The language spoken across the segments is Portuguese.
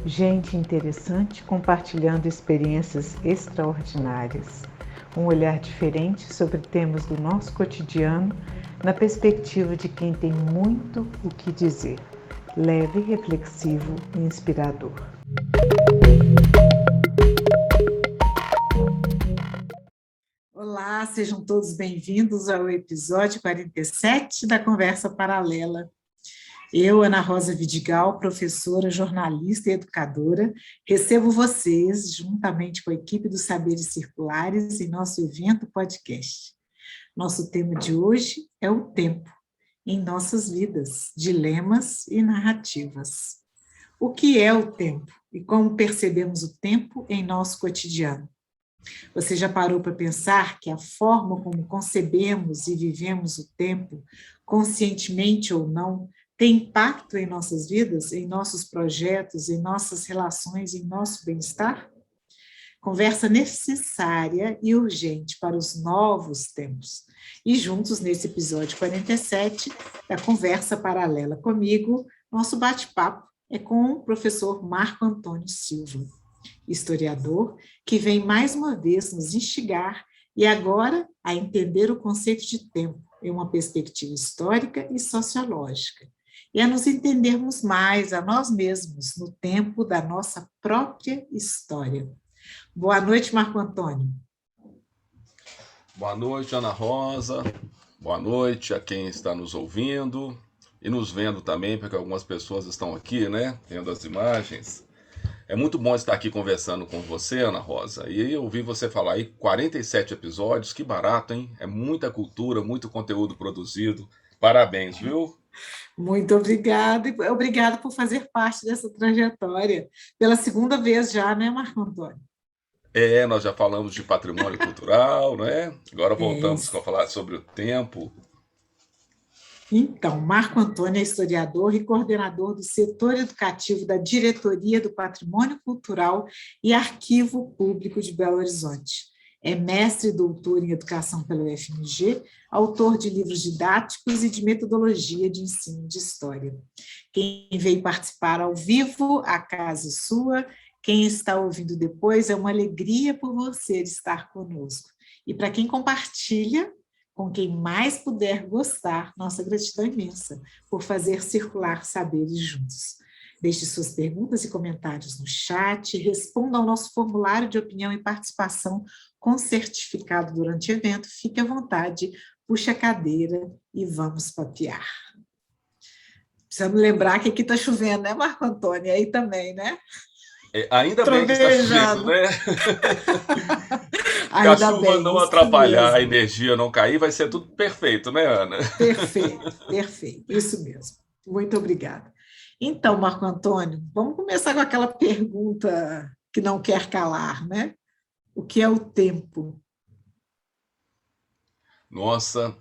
Gente interessante compartilhando experiências extraordinárias. Um olhar diferente sobre temas do nosso cotidiano, na perspectiva de quem tem muito o que dizer. Leve, reflexivo e inspirador. Olá, sejam todos bem-vindos ao episódio 47 da Conversa Paralela. Eu, Ana Rosa Vidigal, professora, jornalista e educadora, recebo vocês, juntamente com a equipe dos Saberes Circulares, em nosso evento podcast. Nosso tema de hoje é o tempo em nossas vidas, dilemas e narrativas. O que é o tempo e como percebemos o tempo em nosso cotidiano? Você já parou para pensar que a forma como concebemos e vivemos o tempo, conscientemente ou não, tem impacto em nossas vidas, em nossos projetos, em nossas relações, em nosso bem-estar? Conversa necessária e urgente para os novos tempos. E juntos, nesse episódio 47, da Conversa Paralela comigo, nosso bate-papo é com o professor Marco Antônio Silva, historiador, que vem mais uma vez nos instigar e agora a entender o conceito de tempo em uma perspectiva histórica e sociológica, e a nos entendermos mais a nós mesmos no tempo da nossa própria história. Boa noite, Marco Antônio. Boa noite, Ana Rosa. Boa noite a quem está nos ouvindo e nos vendo também, porque algumas pessoas estão aqui, né, vendo as imagens. É muito bom estar aqui conversando com você, Ana Rosa. E eu ouvi você falar aí 47 episódios, que barato, hein? É muita cultura, muito conteúdo produzido. Parabéns, viu? Muito obrigada, e obrigada por fazer parte dessa trajetória. Pela segunda vez já, né, Marco Antônio? Nós já falamos de patrimônio cultural, né? Agora voltamos a falar sobre o tempo. Então, Marco Antônio é historiador e coordenador do setor educativo da Diretoria do Patrimônio Cultural e Arquivo Público de Belo Horizonte. É mestre e doutor em educação pela UFMG, autor de livros didáticos e de metodologia de ensino de história. Quem veio participar ao vivo, a casa é sua. Quem está ouvindo depois, é uma alegria por você estar conosco. E para quem compartilha, com quem mais puder gostar, nossa gratidão imensa por fazer circular saberes juntos. Deixe suas perguntas e comentários no chat, responda ao nosso formulário de opinião e participação com certificado durante o evento. Fique à vontade, puxe a cadeira e vamos papear. Precisamos lembrar que aqui está chovendo, né, Marco Antônio? Aí também, né? Ainda bem que está chovendo, né? Se a chuva não atrapalhar, a energia não cair, vai ser tudo perfeito, né, Ana? Perfeito, perfeito, isso mesmo. Muito obrigada. Então, Marco Antônio, vamos começar com aquela pergunta que não quer calar, né? O que é o tempo? Nossa,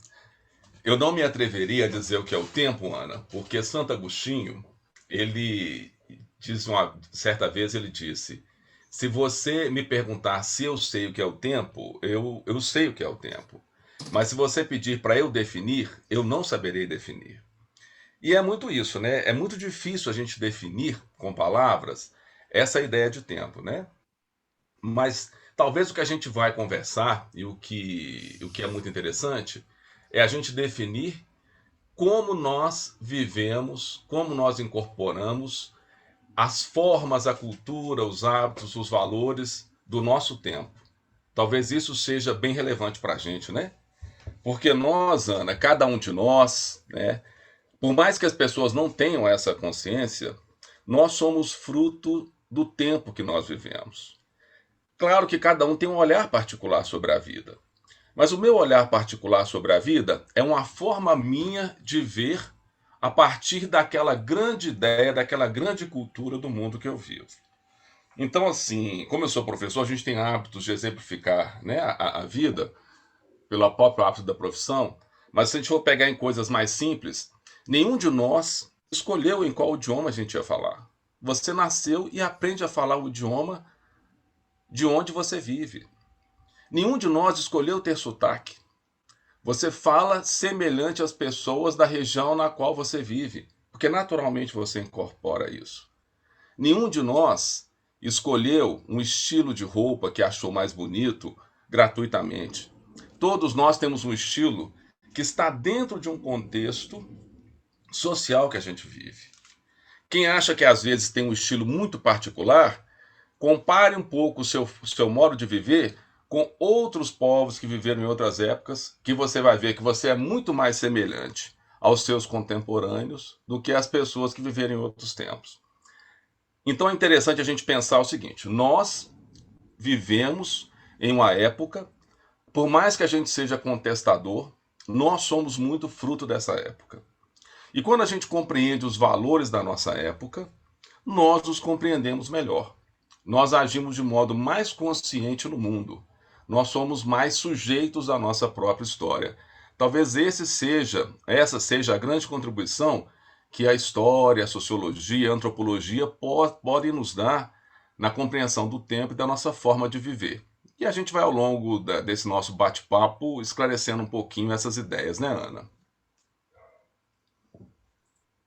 eu não me atreveria a dizer o que é o tempo, Ana, porque Santo Agostinho, ele diz certa vez, ele disse: se você me perguntar se eu sei o que é o tempo, eu sei o que é o tempo. Mas se você pedir para eu definir, eu não saberei definir. E é muito isso, né? É muito difícil a gente definir com palavras essa ideia de tempo, né? Mas talvez o que a gente vai conversar e o que é muito interessante é a gente definir como nós vivemos, como nós incorporamos as formas, a cultura, os hábitos, os valores do nosso tempo. Talvez isso seja bem relevante para a gente, né? Porque nós, Ana, cada um de nós, né? Por mais que as pessoas não tenham essa consciência, nós somos fruto do tempo que nós vivemos. Claro que cada um tem um olhar particular sobre a vida. Mas o meu olhar particular sobre a vida é uma forma minha de ver a partir daquela grande ideia, daquela grande cultura do mundo que eu vivo. Então, assim, como eu sou professor, a gente tem hábitos de exemplificar, né, a vida pelo próprio hábito da profissão, mas se a gente for pegar em coisas mais simples, nenhum de nós escolheu em qual idioma a gente ia falar. Você nasceu e aprende a falar o idioma de onde você vive. Nenhum de nós escolheu ter sotaque. Você fala semelhante às pessoas da região na qual você vive, porque naturalmente você incorpora isso. Nenhum de nós escolheu um estilo de roupa que achou mais bonito gratuitamente. Todos nós temos um estilo que está dentro de um contexto social que a gente vive. Quem acha que às vezes tem um estilo muito particular, compare um pouco o seu modo de viver com outros povos que viveram em outras épocas, que você vai ver que você é muito mais semelhante aos seus contemporâneos do que as pessoas que viveram em outros tempos. Então é interessante a gente pensar o seguinte: nós vivemos em uma época, por mais que a gente seja contestador, nós somos muito fruto dessa época. E quando a gente compreende os valores da nossa época, nós os compreendemos melhor. Nós agimos de modo mais consciente no mundo. Nós somos mais sujeitos à nossa própria história. Talvez essa seja a grande contribuição que a história, a sociologia, a antropologia podem nos dar na compreensão do tempo e da nossa forma de viver. E a gente vai, ao longo desse nosso bate-papo, esclarecendo um pouquinho essas ideias, né, Ana?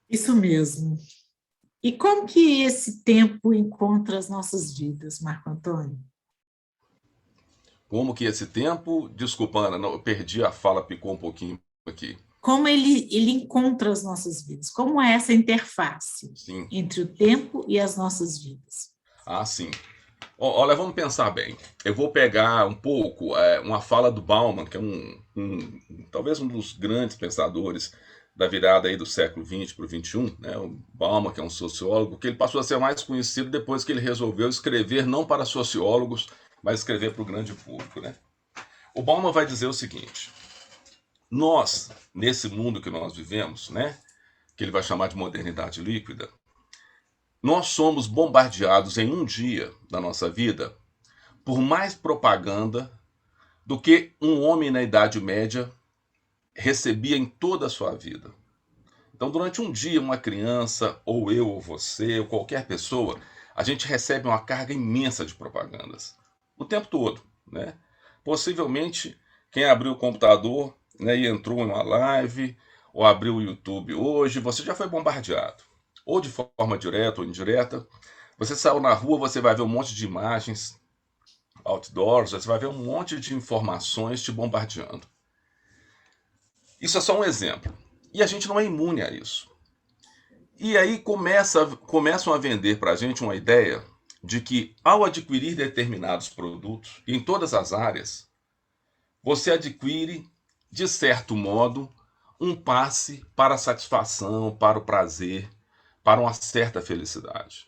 Isso mesmo. E como que esse tempo encontra as nossas vidas, Marco Antônio? Como que esse tempo... Desculpa, Ana, não, eu perdi a fala, picou um pouquinho aqui. Como ele encontra as nossas vidas? Como é essa interface Sim. entre o tempo e as nossas vidas? Ah, sim. Olha, vamos pensar bem. Eu vou pegar um pouco uma fala do Bauman, que é talvez um dos grandes pensadores da virada aí do século XX para o XXI, né? O Bauman, que é um sociólogo, que ele passou a ser mais conhecido depois que ele resolveu escrever não para sociólogos, mas escrever para o grande público, né? O Bauman vai dizer o seguinte: nós, nesse mundo que nós vivemos, né, que ele vai chamar de modernidade líquida, nós somos bombardeados em um dia da nossa vida por mais propaganda do que um homem na Idade Média recebia em toda a sua vida. Então, durante um dia, uma criança, ou eu, ou você, ou qualquer pessoa, a gente recebe uma carga imensa de propagandas. O tempo todo, né? Possivelmente, quem abriu o computador, né, e entrou em uma live, ou abriu o YouTube hoje, você já foi bombardeado. Ou de forma direta ou indireta. Você saiu na rua, você vai ver um monte de imagens, outdoors, você vai ver um monte de informações te bombardeando. Isso é só um exemplo. E a gente não é imune a isso. E aí começam a vender para a gente uma ideia de que, ao adquirir determinados produtos, em todas as áreas, você adquire, de certo modo, um passe para a satisfação, para o prazer, para uma certa felicidade.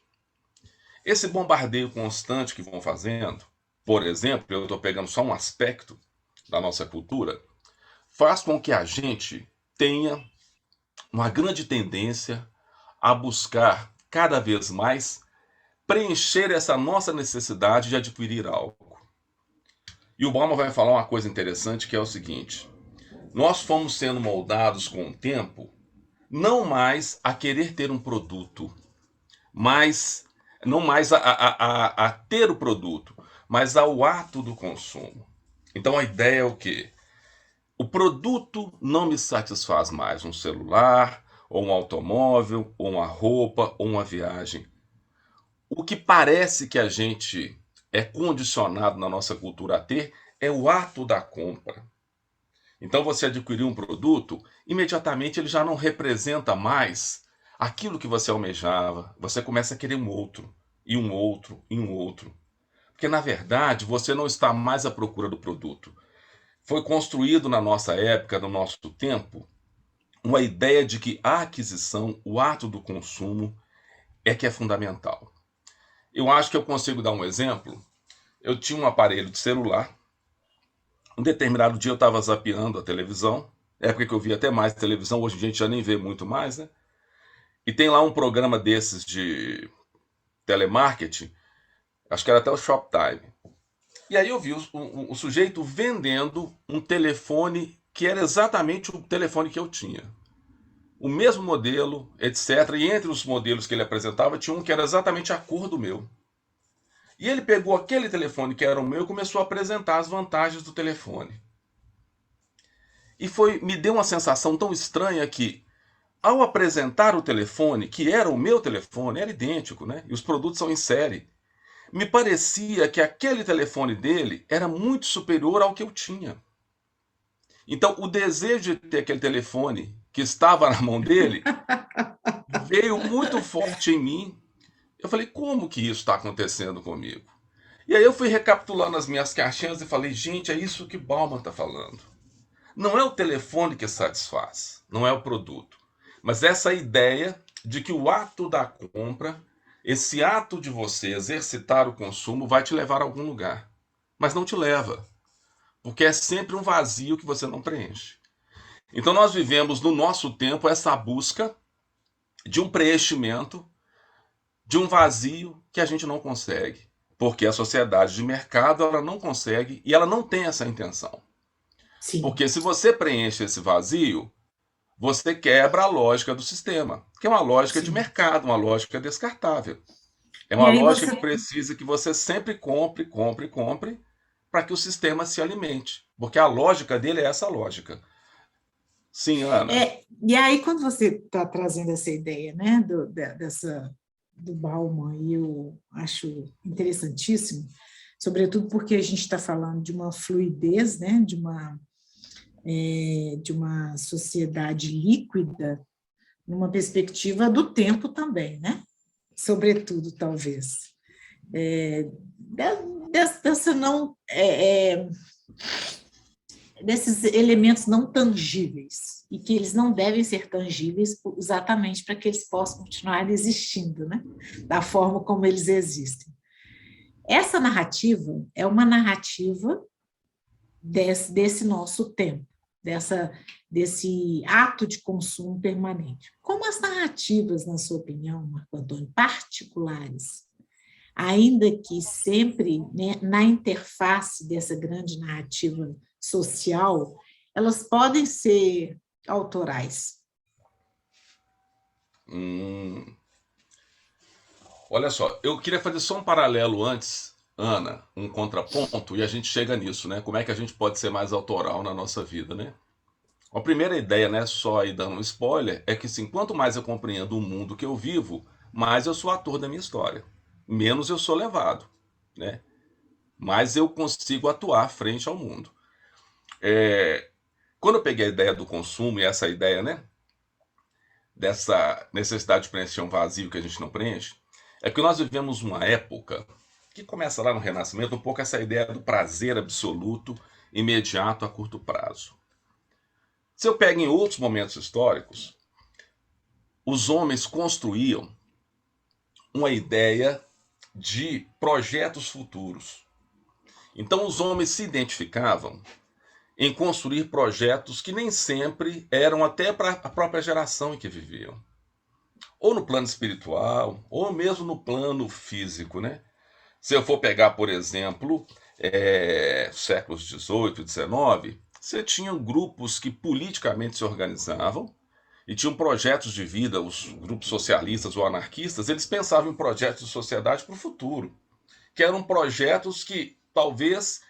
Esse bombardeio constante que vão fazendo, por exemplo, eu estou pegando só um aspecto da nossa cultura, faz com que a gente tenha uma grande tendência a buscar cada vez mais preencher essa nossa necessidade de adquirir algo. E o Bauman vai falar uma coisa interessante, que é o seguinte: nós fomos sendo moldados com o tempo não mais a querer ter um produto, mas não mais a ter o produto, mas ao ato do consumo. Então a ideia é o quê? O produto não me satisfaz mais, um celular, ou um automóvel, ou uma roupa, ou uma viagem. O que parece que a gente é condicionado na nossa cultura a ter é o ato da compra. Então você adquiriu um produto, imediatamente ele já não representa mais aquilo que você almejava. Você começa a querer um outro, e um outro, e um outro. Porque na verdade você não está mais à procura do produto. Foi construído na nossa época, no nosso tempo, uma ideia de que a aquisição, o ato do consumo, é que é fundamental. Eu acho que eu consigo dar um exemplo. Eu tinha um aparelho de celular. Um determinado dia eu estava zapeando a televisão. Época que eu via até mais televisão, hoje a gente já nem vê muito mais, né? E tem lá um programa desses de telemarketing, acho que era até o Shoptime. E aí eu vi o sujeito vendendo um telefone que era exatamente o telefone que eu tinha. O mesmo modelo, etc. E entre os modelos que ele apresentava, tinha um que era exatamente a cor do meu. E ele pegou aquele telefone que era o meu e começou a apresentar as vantagens do telefone. E me deu uma sensação tão estranha que Ao apresentar o telefone, que era o meu telefone, era idêntico, né? E os produtos são em série. Me parecia que aquele telefone dele era muito superior ao que eu tinha. Então, o desejo de ter aquele telefone que estava na mão dele veio muito forte em mim. Eu falei, como que isso está acontecendo comigo? E aí eu fui recapitulando as minhas caixinhas e falei, gente, é isso que Bauman está falando. Não é o telefone que satisfaz, não é o produto, mas essa ideia de que o ato da compra, esse ato de você exercitar o consumo vai te levar a algum lugar, mas não te leva, porque é sempre um vazio que você não preenche. Então nós vivemos no nosso tempo essa busca de um preenchimento, de um vazio que a gente não consegue, porque a sociedade de mercado ela não consegue e ela não tem essa intenção. Sim, Porque se você preenche esse vazio, você quebra a lógica do sistema, que é uma lógica de sim. mercado, uma lógica descartável. É E uma aí lógica você que precisa que você sempre compre, compre, compre, para que o sistema se alimente. Porque a lógica dele é essa lógica. Sim, Ana. e aí quando você está trazendo essa ideia, né, do Bauman, e eu acho interessantíssimo, sobretudo porque a gente está falando de uma fluidez, né, de uma sociedade líquida, numa perspectiva do tempo também, né? Sobretudo, talvez. Dessa não, desses elementos não tangíveis, e que eles não devem ser tangíveis exatamente para que eles possam continuar existindo, né? Da forma como eles existem. Essa narrativa é uma narrativa desse nosso tempo, desse ato de consumo permanente. Como as narrativas, na sua opinião, Marco Antônio, particulares, ainda que sempre, né, na interface dessa grande narrativa social, elas podem ser autorais. Olha só, eu queria fazer só um paralelo antes, Ana, um contraponto, e a gente chega nisso, né? Como é que a gente pode ser mais autoral na nossa vida, né? A primeira ideia, né, só aí dando um spoiler, é que assim, quanto mais eu compreendo o mundo que eu vivo, mais eu sou ator da minha história. Menos eu sou levado, né? Mais eu consigo atuar frente ao mundo. Quando eu peguei a ideia do consumo e essa ideia, né, dessa necessidade de preencher um vazio que a gente não preenche, é que nós vivemos uma época que começa lá no Renascimento, um pouco essa ideia do prazer absoluto, imediato a curto prazo. Se eu pego em outros momentos históricos, os homens construíam uma ideia de projetos futuros. Então os homens se identificavam em construir projetos que nem sempre eram até para a própria geração em que viviam. Ou no plano espiritual, ou mesmo no plano físico, né? Se eu for pegar, por exemplo, séculos XVIII e XIX, você tinha grupos que politicamente se organizavam e tinham projetos de vida, os grupos socialistas ou anarquistas, eles pensavam em projetos de sociedade para o futuro, que eram projetos que talvez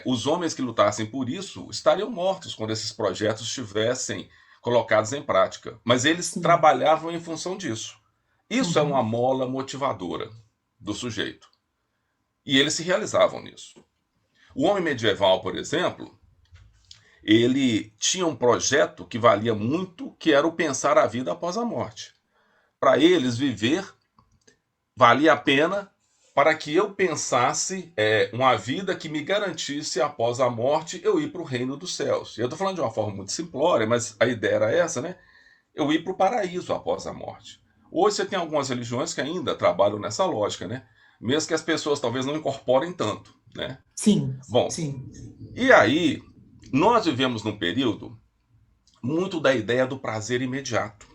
os homens que lutassem por isso estariam mortos quando esses projetos estivessem colocados em prática. Mas eles Sim. trabalhavam em função disso. Isso é uma Uhum. mola motivadora do sujeito. E eles se realizavam nisso. O homem medieval, por exemplo, ele tinha um projeto que valia muito, que era o pensar a vida após a morte. Para eles, viver valia a pena para que eu pensasse uma vida que me garantisse, após a morte, eu ir para o reino dos céus. Eu estou falando de uma forma muito simplória, mas a ideia era essa, né? Eu ir para o paraíso após a morte. Hoje você tem algumas religiões que ainda trabalham nessa lógica, né? Mesmo que as pessoas talvez não incorporem tanto, né? Sim, Bom, sim. e aí nós vivemos num período muito da ideia do prazer imediato.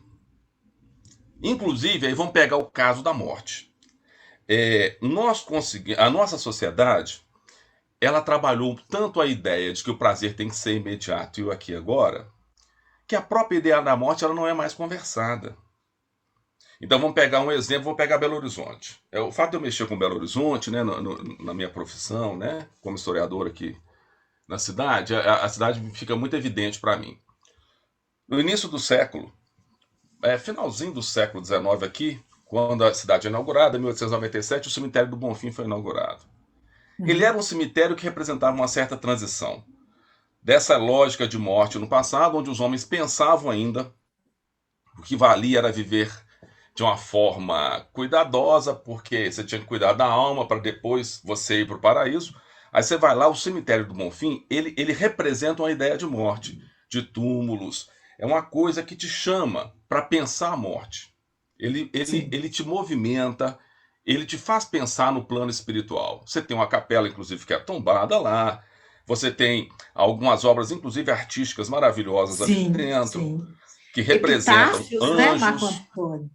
Inclusive, aí vamos pegar o caso da morte. A nossa sociedade, ela trabalhou tanto a ideia de que o prazer tem que ser imediato e o aqui e agora, que a própria ideia da morte ela não é mais conversada. Então vamos pegar um exemplo, vou pegar Belo Horizonte. O fato de eu mexer com Belo Horizonte, né, na minha profissão, né, como historiador aqui na cidade, a cidade fica muito evidente para mim. No início do século, finalzinho do século XIX aqui, quando a cidade é inaugurada, em 1897, o cemitério do Bonfim foi inaugurado. Ele era um cemitério que representava uma certa transição dessa lógica de morte no passado, onde os homens pensavam ainda o que valia era viver de uma forma cuidadosa, porque você tinha que cuidar da alma para depois você ir para o paraíso. Aí você vai lá, o cemitério do Bonfim, ele representa uma ideia de morte, de túmulos. É uma coisa que te chama para pensar a morte. Sim, Ele te movimenta, ele te faz pensar no plano espiritual. Você tem uma capela, inclusive, que é tombada lá. Você tem algumas obras, inclusive artísticas, maravilhosas ali sim, dentro, sim. que representam Epitáfios, né, Marco anjos. Antônio?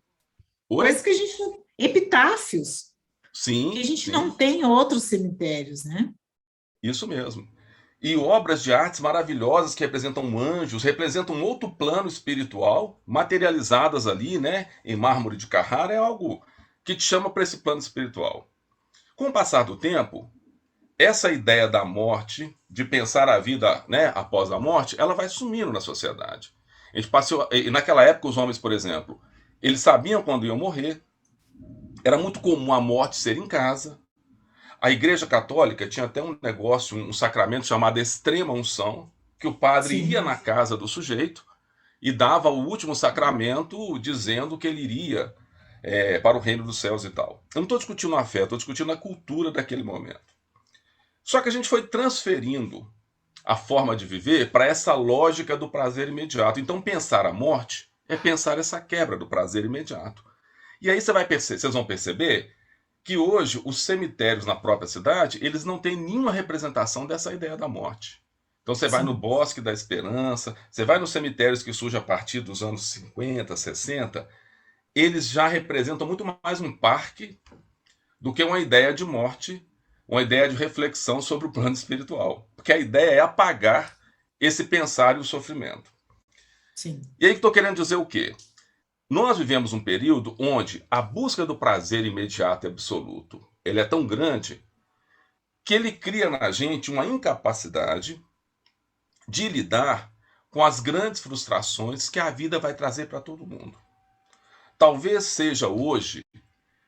Oi? Coisa que a gente não... Epitáfios, que a Sim, gente não sim, tem em outros cemitérios, né? isso mesmo. E obras de artes maravilhosas que representam anjos, representam um outro plano espiritual, materializadas ali, né, em mármore de Carrara, é algo que te chama para esse plano espiritual. Com o passar do tempo, essa ideia da morte, de pensar a vida, né, após a morte, ela vai sumindo na sociedade. A gente passou, e naquela época os homens, por exemplo, eles sabiam quando iam morrer. Era muito comum a morte ser em casa. A Igreja Católica tinha até um negócio, um sacramento chamado extrema unção, que o padre ia Sim, na casa do sujeito e dava o último sacramento dizendo que ele iria para o reino dos céus e tal. Eu não estou discutindo a fé, estou discutindo a cultura daquele momento. Só que a gente foi transferindo a forma de viver para essa lógica do prazer imediato. Então, pensar a morte é pensar essa quebra do prazer imediato. E aí vocês vão perceber que hoje os cemitérios na própria cidade, eles não têm nenhuma representação dessa ideia da morte. Então você vai no sim, Bosque da Esperança, você vai nos cemitérios que surgem a partir dos anos 50, 60, eles já representam muito mais um parque do que uma ideia de morte, uma ideia de reflexão sobre o plano espiritual. Porque a ideia é apagar esse pensar e o sofrimento. sim. E aí que estou querendo dizer o quê? Nós vivemos um período onde a busca do prazer imediato e absoluto ele é tão grande que ele cria na gente uma incapacidade de lidar com as grandes frustrações que a vida vai trazer para todo mundo. Talvez seja hoje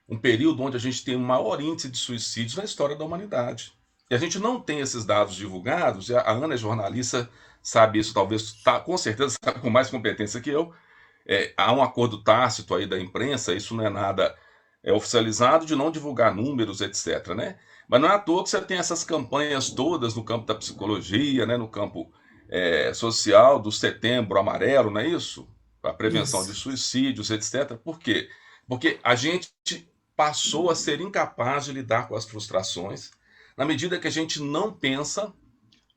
um período onde a gente tem o maior índice de suicídios na história da humanidade. E a gente não tem esses dados divulgados, e a Ana é jornalista, sabe isso, talvez, tá, com certeza, sabe com mais competência que eu. Há um acordo tácito aí da imprensa, isso não é nada oficializado, de não divulgar números, etc. Né? Mas não é à toa que você tem essas campanhas todas no campo da psicologia, né, no campo social, do Setembro Amarelo, não é isso? A prevenção de Isso. suicídios, etc. Por quê? Porque a gente passou a ser incapaz de lidar com as frustrações na medida que a gente não pensa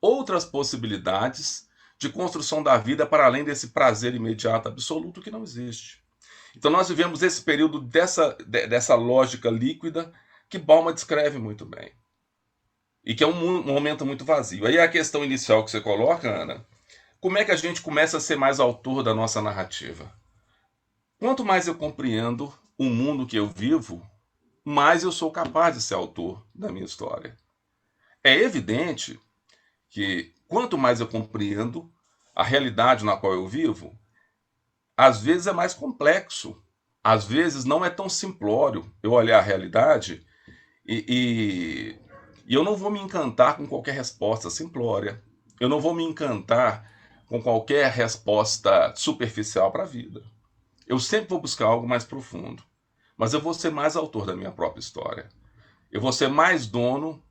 outras possibilidades de construção da vida para além desse prazer imediato absoluto que não existe. Então nós vivemos esse período dessa lógica líquida que Bauman descreve muito bem. E que é um momento muito vazio. Aí a questão inicial que você coloca, Ana, como é que a gente começa a ser mais autor da nossa narrativa? Quanto mais eu compreendo o mundo que eu vivo, mais eu sou capaz de ser autor da minha história. É evidente que quanto mais eu compreendo a realidade na qual eu vivo, às vezes é mais complexo. Às vezes não é tão simplório eu olhar a realidade e, e, e eu não vou me encantar com qualquer resposta simplória. Eu não vou me encantar com qualquer resposta superficial para a vida. Eu sempre vou buscar algo mais profundo. Mas eu vou ser mais autor da minha própria história. Eu vou ser mais dono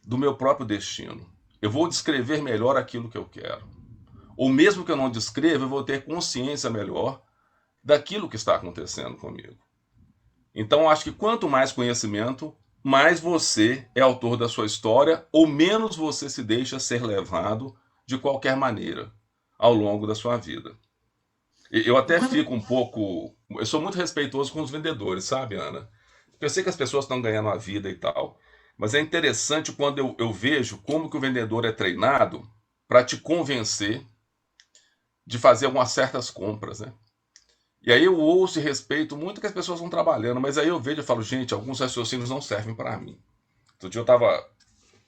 do meu próprio destino. Eu vou descrever melhor aquilo que eu quero. Ou mesmo que eu não descreva, eu vou ter consciência melhor daquilo que está acontecendo comigo. Então, acho que quanto mais conhecimento, mais você é autor da sua história, ou menos você se deixa ser levado de qualquer maneira ao longo da sua vida. Eu até Quando... fico um pouco. Eu sou muito respeitoso com os vendedores, sabe, Ana? Eu sei que as pessoas estão ganhando a vida e tal. Mas é interessante quando eu vejo como que o vendedor é treinado para te convencer de fazer algumas certas compras, né? E aí eu ouço e respeito muito que as pessoas estão trabalhando, mas aí eu vejo e falo, gente, alguns raciocínios não servem para mim. Outro dia eu estava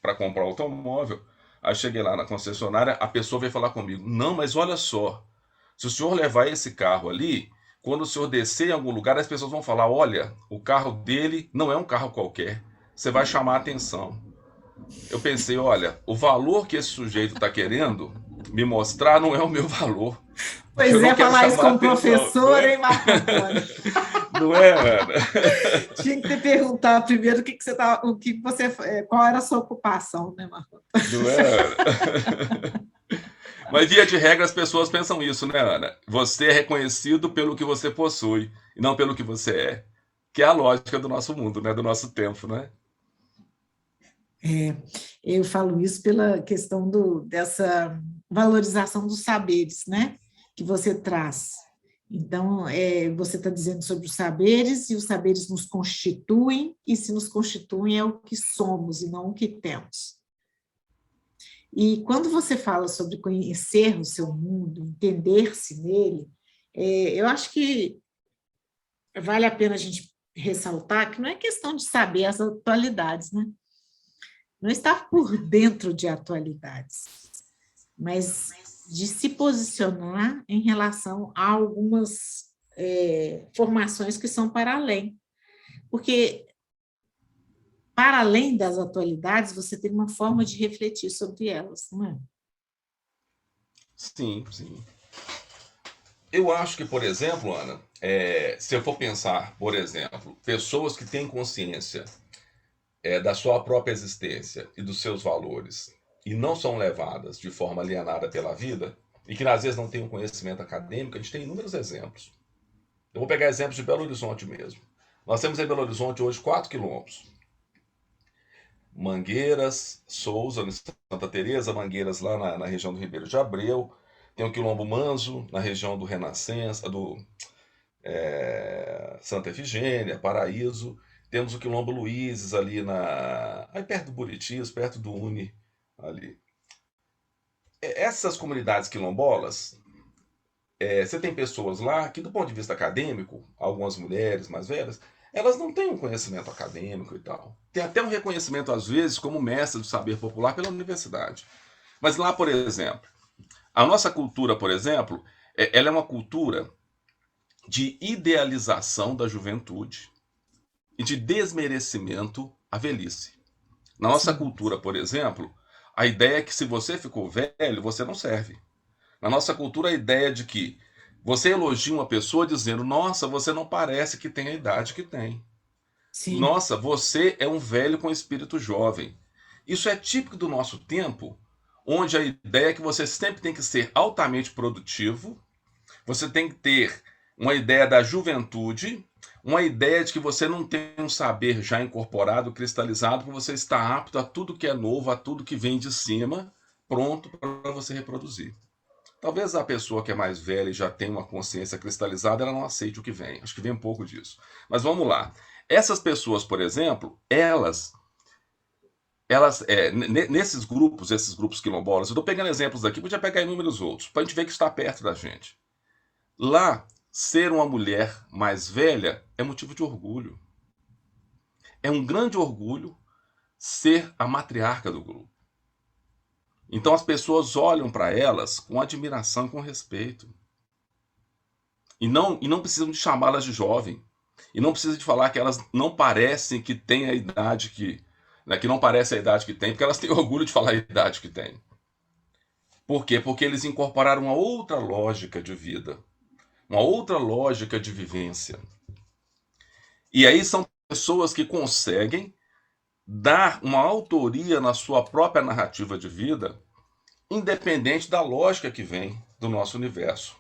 para comprar um automóvel, aí cheguei lá na concessionária, a pessoa veio falar comigo, não, mas olha só, se o senhor levar esse carro ali, quando o senhor descer em algum lugar, as pessoas vão falar: olha, o carro dele não é um carro qualquer. Você vai chamar a atenção. Eu pensei: olha, o valor que esse sujeito está querendo me mostrar não é o meu valor. Porque eu Pois não é, quero falar isso chamar a como atenção, não professor, é? hein, Marco Antônio? Não é, Ana? Tinha que ter perguntado primeiro qual era a sua ocupação, né, Marco? Não é, Ana? Mas, via de regra, as pessoas pensam isso, né, Ana? Você é reconhecido pelo que você possui e não pelo que você é. Que é a lógica do nosso mundo, né? Do nosso tempo, né? É, eu falo isso pela questão dessa valorização dos saberes, né, que você traz. Então, você está dizendo sobre os saberes, e os saberes nos constituem, e se nos constituem é o que somos e não o que temos. E quando você fala sobre conhecer o seu mundo, entender-se nele, eu acho que vale a pena a gente ressaltar que não é questão de saber as atualidades, né? Não estar por dentro de atualidades, mas de se posicionar em relação a algumas formações que são para além. Porque, para além das atualidades, você tem uma forma de refletir sobre elas, não é? Sim, sim. Eu acho que, por exemplo, Ana, se eu for pensar, por exemplo, pessoas que têm consciência da sua própria existência e dos seus valores e não são levadas de forma alienada pela vida e que às vezes não têm um conhecimento acadêmico, a gente tem inúmeros exemplos. Eu vou pegar exemplos de Belo Horizonte mesmo. Nós temos em Belo Horizonte hoje 4 quilombos. Mangueiras, Souza, em Santa Teresa, Mangueiras lá na região do Ribeiro de Abreu. Tem o Quilombo Manso, na região do Renascença, do Santa Efigênia, Paraíso. Temos o Quilombo Luizes ali aí perto do Buritis, perto do Uni ali. Essas comunidades quilombolas, você tem pessoas lá que, do ponto de vista acadêmico, algumas mulheres mais velhas, elas não têm um conhecimento acadêmico e tal. Tem até um reconhecimento, às vezes, como mestre do saber popular pela universidade. Mas lá, por exemplo, a nossa cultura, por exemplo, ela é uma cultura de idealização da juventude e de desmerecimento à velhice. Na nossa Sim, cultura, por exemplo, a ideia é que se você ficou velho, você não serve. Na nossa cultura, a ideia de que você elogia uma pessoa dizendo: nossa, você não parece que tem a idade que tem. sim, Nossa, você é um velho com espírito jovem. Isso é típico do nosso tempo, onde a ideia é que você sempre tem que ser altamente produtivo, você tem que ter uma ideia da juventude, uma ideia de que você não tem um saber já incorporado, cristalizado, que você está apto a tudo que é novo, a tudo que vem de cima, pronto para você reproduzir. Talvez a pessoa que é mais velha e já tem uma consciência cristalizada, ela não aceite o que vem. Acho que vem um pouco disso. Mas vamos lá. Essas pessoas, por exemplo, nesses grupos, esses grupos quilombolas, eu estou pegando exemplos daqui, podia pegar inúmeros outros, para a gente ver que está perto da gente. Lá, ser uma mulher mais velha é motivo de orgulho. É um grande orgulho ser a matriarca do grupo. Então as pessoas olham para elas com admiração e com respeito. E não precisam de chamá-las de jovem. E não precisa de falar que elas não parecem que têm a idade que. Né, que não parece a idade que tem, porque elas têm orgulho de falar a idade que tem. Por quê? Porque eles incorporaram uma outra lógica de vida, uma outra lógica de vivência. E aí são pessoas que conseguem dar uma autoria na sua própria narrativa de vida, independente da lógica que vem do nosso universo.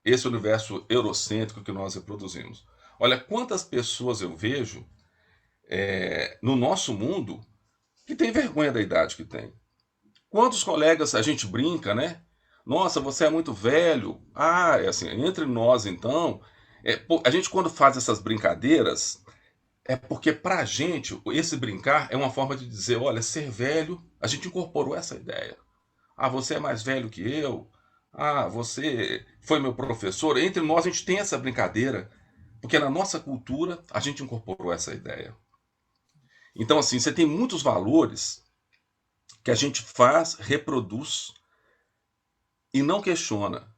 Esse universo eurocêntrico que nós reproduzimos. Olha quantas pessoas eu vejo no nosso mundo que tem vergonha da idade que tem. Quantos colegas a gente brinca, né? Nossa, você é muito velho. Ah, é assim, entre nós então, a gente quando faz essas brincadeiras, é porque pra gente esse brincar é uma forma de dizer, olha, ser velho, a gente incorporou essa ideia. Ah, você é mais velho que eu. Ah, você foi meu professor. Entre nós a gente tem essa brincadeira, porque na nossa cultura a gente incorporou essa ideia. Então, assim, você tem muitos valores que a gente faz, reproduz e não questiona.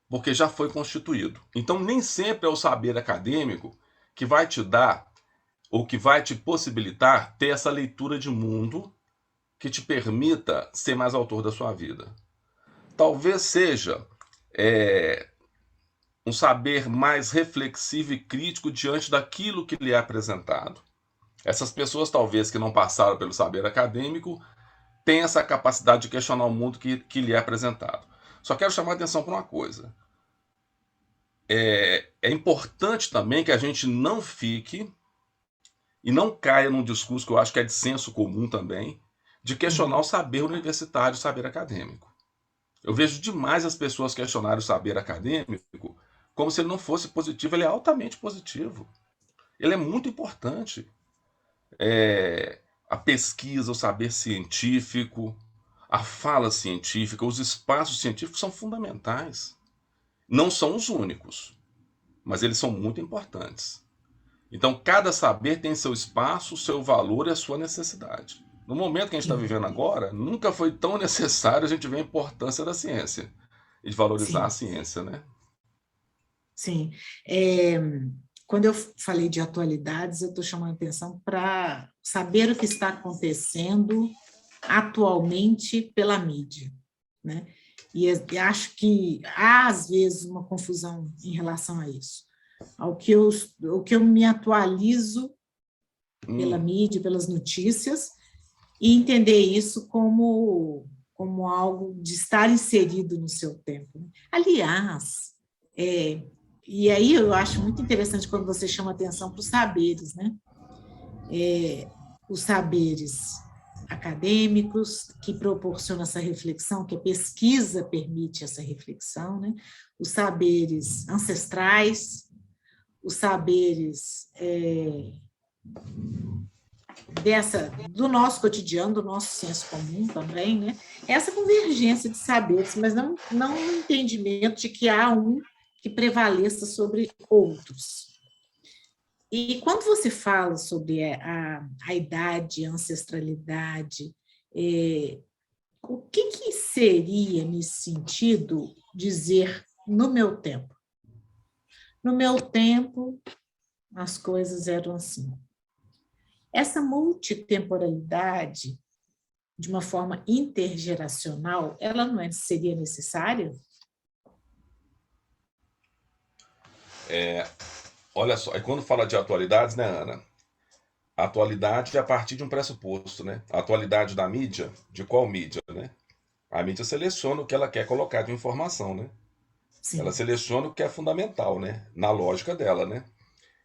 porque já foi constituído. Então, nem sempre é o saber acadêmico que vai te dar ou que vai te possibilitar ter essa leitura de mundo que te permita ser mais autor da sua vida. Talvez seja um saber mais reflexivo e crítico diante daquilo que lhe é apresentado. Essas pessoas, talvez, que não passaram pelo saber acadêmico, têm essa capacidade de questionar o mundo que lhe é apresentado. Só quero chamar a atenção para uma coisa. É importante também que a gente não fique e não caia num discurso que eu acho que é de senso comum também, de questionar o saber universitário, o saber acadêmico. Eu vejo demais as pessoas questionarem o saber acadêmico como se ele não fosse positivo. Ele é altamente positivo. Ele é muito importante. A pesquisa, o saber científico, a fala científica, os espaços científicos são fundamentais. Não são os únicos, mas eles são muito importantes. Então, cada saber tem seu espaço, seu valor e a sua necessidade. No momento que a gente está vivendo agora, nunca foi tão necessário a gente ver a importância da ciência e de valorizar a ciência, né? Sim. Quando eu falei de atualidades, eu estou chamando a atenção para saber o que está acontecendo atualmente pela mídia, né? E acho que há, às vezes, uma confusão em relação a isso. O que eu me atualizo pela mídia, pelas notícias, e entender isso como algo de estar inserido no seu tempo. Aliás, e aí eu acho muito interessante quando você chama atenção para os saberes, né? Os saberes acadêmicos, que proporcionam essa reflexão, que a pesquisa permite essa reflexão, né? Os saberes ancestrais, os saberes do nosso cotidiano, do nosso senso comum também, né? Essa convergência de saberes, mas não um entendimento de que há um que prevaleça sobre outros. E quando você fala sobre a idade, a ancestralidade, o que seria, nesse sentido, dizer no meu tempo? No meu tempo, as coisas eram assim. Essa multitemporalidade, de uma forma intergeracional, ela não seria necessária? Olha só, e quando fala de atualidades, né, Ana? A atualidade é a partir de um pressuposto, né? A atualidade da mídia, de qual mídia, né? A mídia seleciona o que ela quer colocar de informação, né? Sim. Ela seleciona o que é fundamental, né? Na lógica dela, né?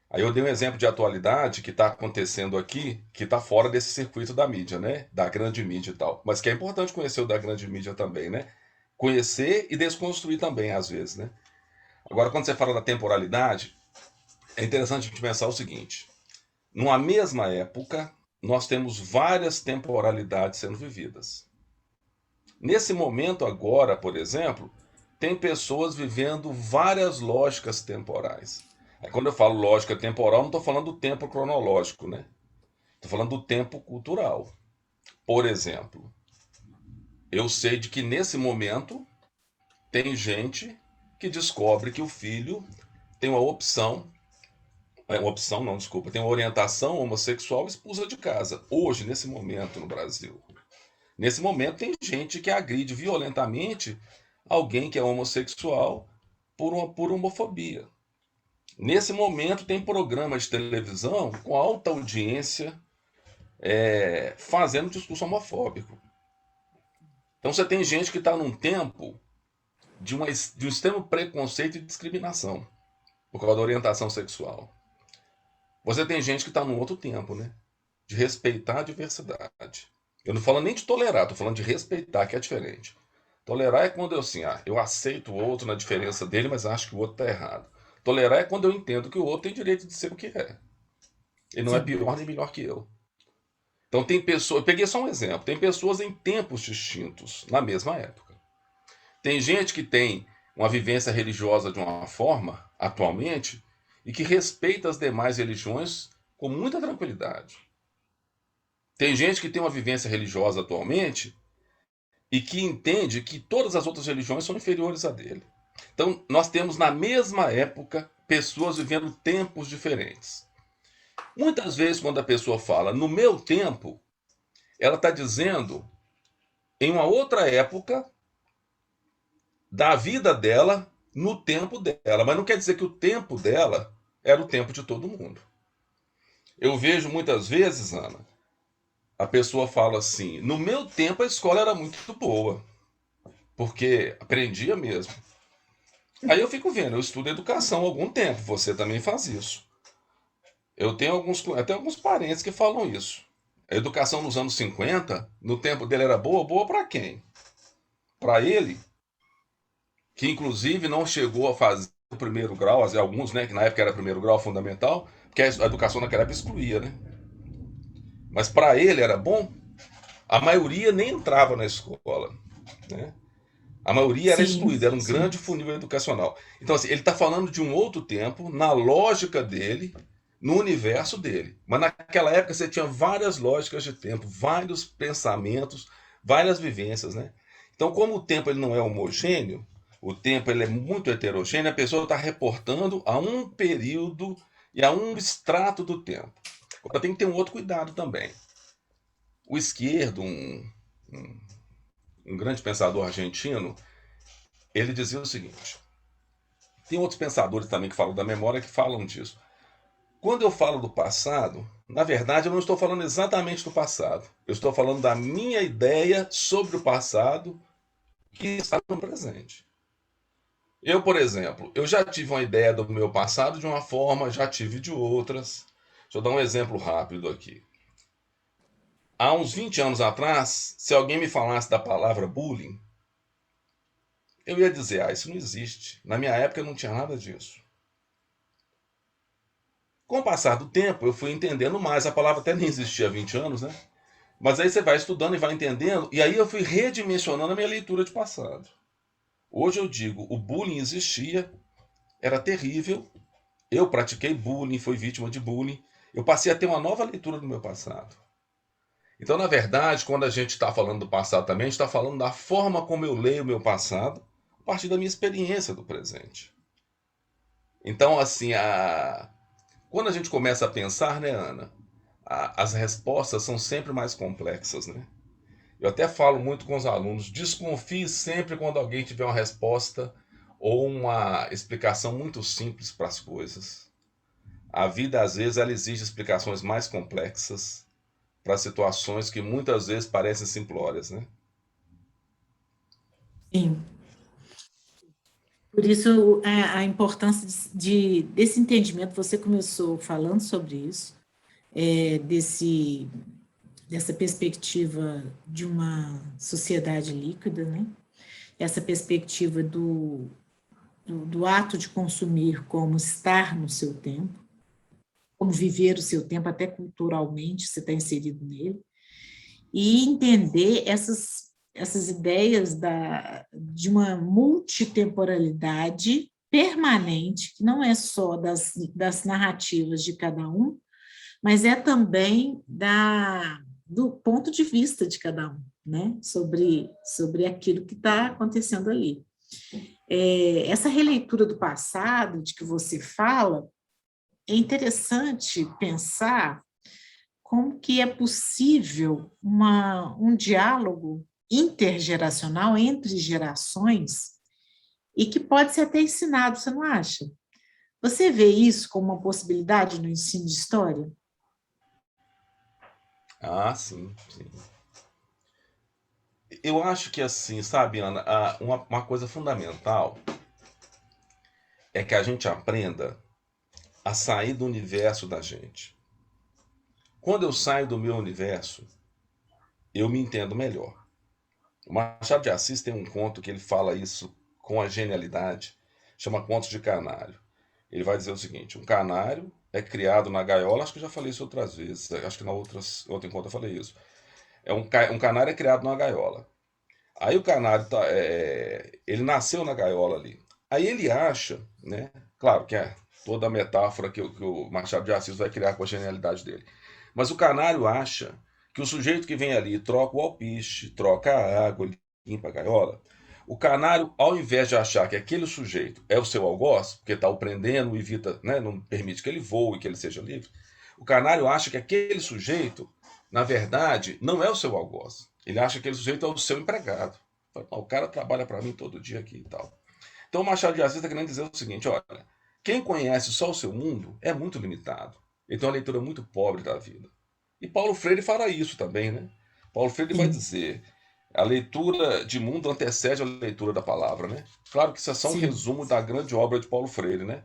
Aí eu dei um exemplo de atualidade que está acontecendo aqui, que está fora desse circuito da mídia, né? Da grande mídia e tal. Mas que é importante conhecer o da grande mídia também, né? Conhecer e desconstruir também, às vezes, né? Agora, quando você fala da temporalidade, é interessante a gente pensar o seguinte. Numa mesma época, nós temos várias temporalidades sendo vividas. Nesse momento agora, por exemplo, tem pessoas vivendo várias lógicas temporais. Aí, quando eu falo lógica temporal, não estou falando do tempo cronológico, né? Estou falando do tempo cultural. Por exemplo, eu sei de que nesse momento tem gente que descobre que o filho tem uma opção, tem uma orientação homossexual e expulsa de casa. Hoje, nesse momento no Brasil. Nesse momento tem gente que agride violentamente alguém que é homossexual por homofobia. Nesse momento tem programas de televisão com alta audiência fazendo discurso homofóbico. Então você tem gente que está num tempo de um extremo preconceito e discriminação por causa da orientação sexual. Você tem gente que está num outro tempo, né? De respeitar a diversidade. Eu não falo nem de tolerar, estou falando de respeitar, que é diferente. Tolerar é quando eu aceito o outro na diferença dele, mas acho que o outro está errado. Tolerar é quando eu entendo que o outro tem direito de ser o que é. Ele não é pior nem melhor que eu. Então tem pessoas, eu peguei só um exemplo, tem pessoas em tempos distintos, na mesma época. Tem gente que tem uma vivência religiosa de uma forma, atualmente, e que respeita as demais religiões com muita tranquilidade. Tem gente que tem uma vivência religiosa atualmente e que entende que todas as outras religiões são inferiores a dele. Então, nós temos na mesma época pessoas vivendo tempos diferentes. Muitas vezes, quando a pessoa fala no meu tempo, ela está dizendo em uma outra época da vida dela, no tempo dela. Mas não quer dizer que o tempo dela era o tempo de todo mundo. Eu vejo muitas vezes, Ana, a pessoa fala assim: no meu tempo a escola era muito boa, porque aprendia mesmo. Aí eu fico vendo, eu estudo educação há algum tempo, você também faz isso. Eu tenho até alguns parentes que falam isso. A educação nos anos 50, no tempo dele era boa, boa para quem? Para ele, que inclusive não chegou a fazer o primeiro grau, alguns, né, que na época era primeiro grau fundamental, porque a educação naquela época excluía, né? Mas para ele era bom, a maioria nem entrava na escola, né? A maioria era Sim, excluída, era um sim. grande funil educacional. Então, assim, ele está falando de um outro tempo, na lógica dele, no universo dele. Mas naquela época você tinha várias lógicas de tempo, vários pensamentos, várias vivências, né? Então, como o tempo ele não é homogêneo, o tempo ele é muito heterogêneo, a pessoa está reportando a um período e a um extrato do tempo. Agora tem que ter um outro cuidado também. O Izquierdo, um grande pensador argentino, ele dizia o seguinte: tem outros pensadores também que falam da memória que falam disso. Quando eu falo do passado, na verdade eu não estou falando exatamente do passado. Eu estou falando da minha ideia sobre o passado que está no presente. Eu, por exemplo, eu já tive uma ideia do meu passado de uma forma, já tive de outras. Deixa eu dar um exemplo rápido aqui. Há uns 20 anos atrás, se alguém me falasse da palavra bullying, eu ia dizer: ah, isso não existe. Na minha época não tinha nada disso. Com o passar do tempo, eu fui entendendo mais. A palavra até nem existia há 20 anos, né? Mas aí você vai estudando e vai entendendo, e aí eu fui redimensionando a minha leitura de passado. Hoje eu digo: o bullying existia, era terrível, eu pratiquei bullying, fui vítima de bullying, eu passei a ter uma nova leitura do meu passado. Então, na verdade, quando a gente está falando do passado também, a gente está falando da forma como eu leio o meu passado, a partir da minha experiência do presente. Então, assim, quando a gente começa a pensar, né, Ana, as respostas são sempre mais complexas, né? Eu até falo muito com os alunos: desconfie sempre quando alguém tiver uma resposta ou uma explicação muito simples para as coisas. A vida, às vezes, ela exige explicações mais complexas para situações que muitas vezes parecem simplórias, né? Sim. Por isso, a importância desse entendimento, você começou falando sobre isso, dessa perspectiva de uma sociedade líquida, né? Essa perspectiva do ato de consumir como estar no seu tempo, como viver o seu tempo, até culturalmente você está inserido nele, e entender essas ideias de uma multitemporalidade permanente, que não é só das narrativas de cada um, mas é também do ponto de vista de cada um, né? sobre aquilo que está acontecendo ali. Essa releitura do passado, de que você fala, é interessante pensar como que é possível um diálogo intergeracional entre gerações e que pode ser até ensinado, você não acha? Você vê isso como uma possibilidade no ensino de história? Ah, sim, sim. Eu acho que assim, sabe, Ana, uma coisa fundamental é que a gente aprenda a sair do universo da gente. Quando eu saio do meu universo, eu me entendo melhor. O Machado de Assis tem um conto que ele fala isso com a genialidade, chama Contos de Canário. Ele vai dizer o seguinte: um canário é criado na gaiola, acho que eu já falei isso outras vezes, acho que na outro encontro eu falei isso. Um canário é criado numa gaiola. Aí o canário ele nasceu na gaiola ali. Aí ele acha, né? Claro que é toda a metáfora que o Machado de Assis vai criar com a genialidade dele. Mas o canário acha que o sujeito que vem ali troca o alpiste, troca a água, limpa a gaiola. O canário, ao invés de achar que aquele sujeito é o seu algoz, porque está o prendendo, evita, né, não permite que ele voe, que ele seja livre, o canário acha que aquele sujeito, na verdade, não é o seu algoz. Ele acha que aquele sujeito é o seu empregado. O cara trabalha para mim todo dia aqui e tal. Então o Machado de Assis está querendo dizer o seguinte, olha, quem conhece só o seu mundo é muito limitado. Ele tem uma leitura muito pobre da vida. E Paulo Freire fará isso também, né? Paulo Freire vai Sim, dizer, a leitura de mundo antecede a leitura da palavra, né? Claro que isso é só um sim, resumo da grande obra de Paulo Freire, né?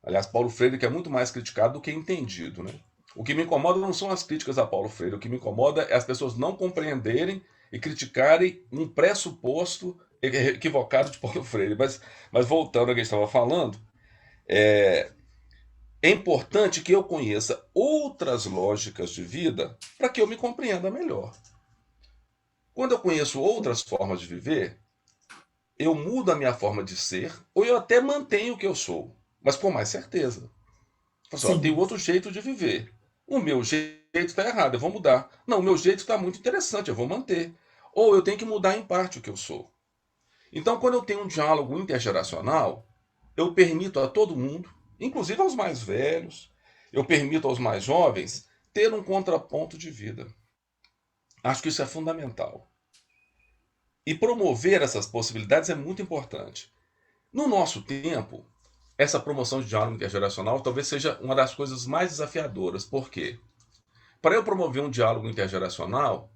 Aliás, Paulo Freire que é muito mais criticado do que entendido, né? O que me incomoda não são as críticas a Paulo Freire, o que me incomoda é as pessoas não compreenderem e criticarem um pressuposto equivocado de Paulo Freire. Mas voltando ao que a gente estava falando, é importante que eu conheça outras lógicas de vida para que eu me compreenda melhor. Quando eu conheço outras formas de viver, eu mudo a minha forma de ser, ou eu até mantenho o que eu sou, mas com mais certeza. Assim, ó, tem sim, outro jeito de viver. O meu jeito está errado, eu vou mudar. Não, o meu jeito está muito interessante, eu vou manter. Ou eu tenho que mudar em parte o que eu sou. Então, quando eu tenho um diálogo intergeracional, eu permito a todo mundo, inclusive aos mais velhos, eu permito aos mais jovens ter um contraponto de vida. Acho que isso é fundamental. E promover essas possibilidades é muito importante. No nosso tempo, essa promoção de diálogo intergeracional talvez seja uma das coisas mais desafiadoras. Por quê? Para eu promover um diálogo intergeracional,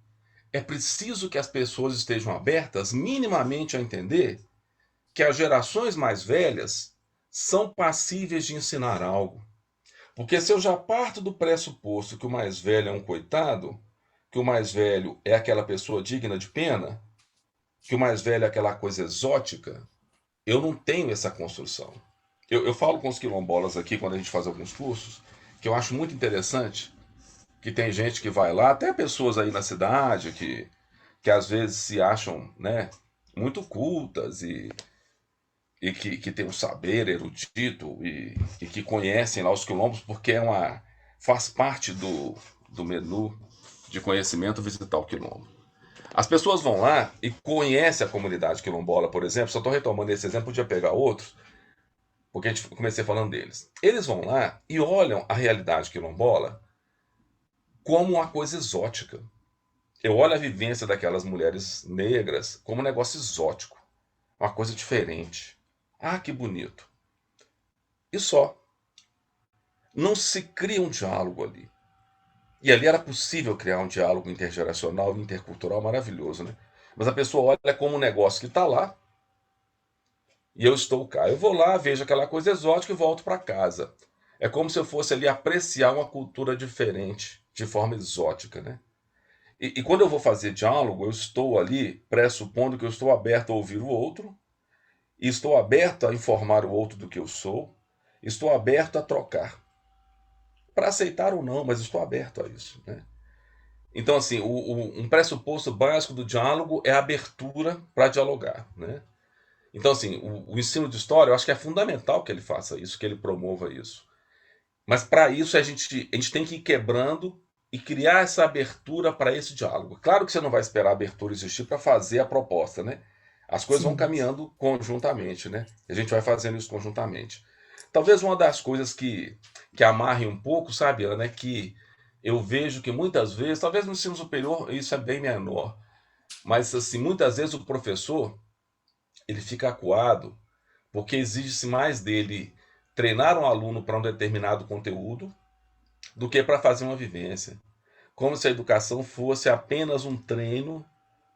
é preciso que as pessoas estejam abertas minimamente a entender que as gerações mais velhas são passíveis de ensinar algo. Porque se eu já parto do pressuposto que o mais velho é um coitado, que o mais velho é aquela pessoa digna de pena, que o mais velho é aquela coisa exótica, eu não tenho essa construção. Eu falo com os quilombolas aqui quando a gente faz alguns cursos, que eu acho muito interessante, que tem gente que vai lá, até pessoas aí na cidade que às vezes se acham, né, muito cultas e que tem um saber erudito e que conhecem lá os quilombos porque faz parte do menu de conhecimento visitar o quilombo. As pessoas vão lá e conhecem a comunidade quilombola, por exemplo. Só estou retomando esse exemplo, podia pegar outros, porque a gente comecei falando deles. Eles vão lá e olham a realidade quilombola como uma coisa exótica. Eu olho a vivência daquelas mulheres negras como um negócio exótico, uma coisa diferente. Ah, que bonito. E só. Não se cria um diálogo ali. E ali era possível criar um diálogo intergeracional e intercultural maravilhoso, né? Mas a pessoa olha como um negócio que está lá e eu estou cá. Eu vou lá, vejo aquela coisa exótica e volto para casa. É como se eu fosse ali apreciar uma cultura diferente, de forma exótica, né? E quando eu vou fazer diálogo, eu estou ali pressupondo que eu estou aberto a ouvir o outro, e estou aberto a informar o outro do que eu sou, estou aberto a trocar. Para aceitar ou não, mas estou aberto a isso, né? Então, assim, um pressuposto básico do diálogo é a abertura para dialogar, né? Então, assim, o ensino de história, eu acho que é fundamental que ele faça isso, que ele promova isso. Mas para isso a gente tem que ir quebrando e criar essa abertura para esse diálogo. Claro que você não vai esperar a abertura existir para fazer a proposta, né? As coisas vão sim, caminhando conjuntamente, né? A gente vai fazendo isso conjuntamente. Talvez uma das coisas que amarre um pouco, sabe, Ana, é que eu vejo que muitas vezes, talvez no ensino superior isso é bem menor, mas assim, muitas vezes o professor ele fica acuado porque exige-se mais dele treinar um aluno para um determinado conteúdo do que para fazer uma vivência. Como se a educação fosse apenas um treino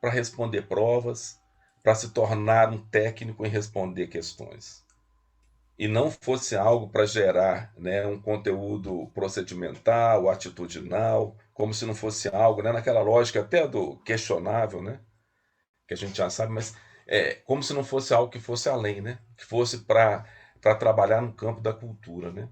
para responder provas, para se tornar um técnico em responder questões. E não fosse algo para gerar, né, um conteúdo procedimental, atitudinal, como se não fosse algo, né, naquela lógica até do questionável, né, que a gente já sabe, mas como se não fosse algo que fosse além, né, que fosse para trabalhar no campo da cultura, né.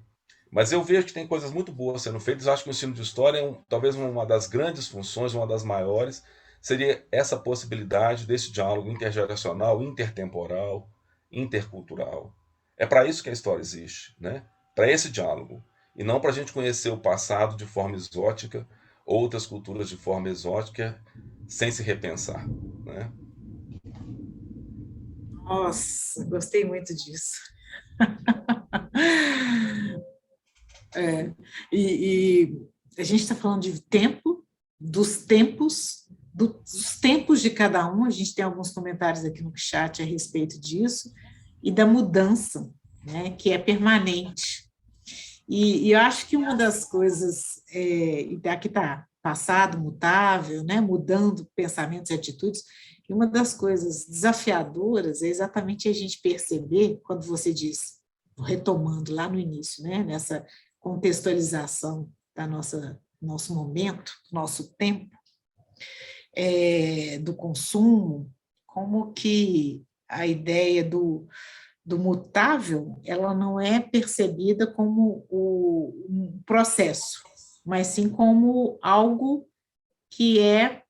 Mas eu vejo que tem coisas muito boas sendo feitas. Acho que o ensino de história é talvez uma das grandes funções, uma das maiores, seria essa possibilidade desse diálogo intergeracional, intertemporal, intercultural. É para isso que a história existe, né? Para esse diálogo. E não para a gente conhecer o passado de forma exótica, outras culturas de forma exótica, sem se repensar, né? Nossa, gostei muito disso. É, e a gente está falando de tempo, dos tempos de cada um. A gente tem alguns comentários aqui no chat a respeito disso, e da mudança, né, que é permanente. E eu acho que uma das coisas, e aqui está passado, mutável, né, mudando pensamentos e atitudes, e uma das coisas desafiadoras é exatamente a gente perceber, quando você diz, retomando lá no início, né, nessa contextualização da nosso momento, nosso tempo, do consumo, como que a ideia do mutável, ela não é percebida como um processo, mas sim como algo que é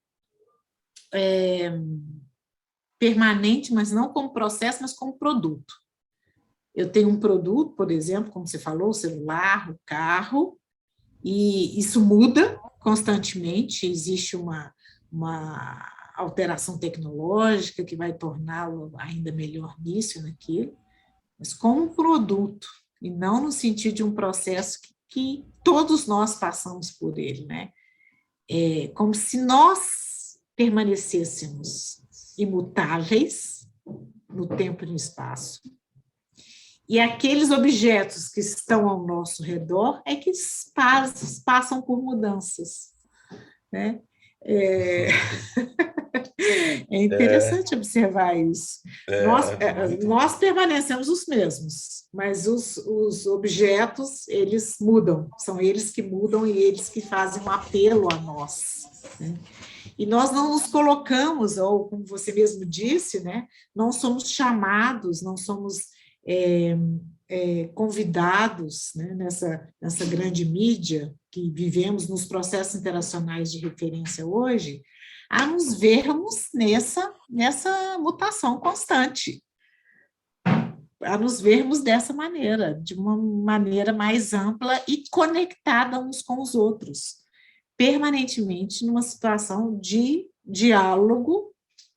permanente, mas não como processo, mas como produto. Eu tenho um produto, por exemplo, como você falou, o celular, o carro, e isso muda constantemente, existe uma alteração tecnológica que vai torná-lo ainda melhor nisso e naquilo, mas como um produto, e não no sentido de um processo que todos nós passamos por ele, né? É como se nós permanecêssemos imutáveis no tempo e no espaço, e aqueles objetos que estão ao nosso redor é que passam por mudanças, né? É, é interessante observar isso. Muito. Nós permanecemos os mesmos, mas os objetos, eles mudam, são eles que mudam e eles que fazem um apelo a nós, né? E nós não nos colocamos, ou como você mesmo disse, né, não somos chamados, não somos convidados, né, nessa grande mídia que vivemos nos processos interacionais de referência hoje, a nos vermos nessa mutação constante, a nos vermos dessa maneira, de uma maneira mais ampla e conectada uns com os outros, permanentemente numa situação de diálogo,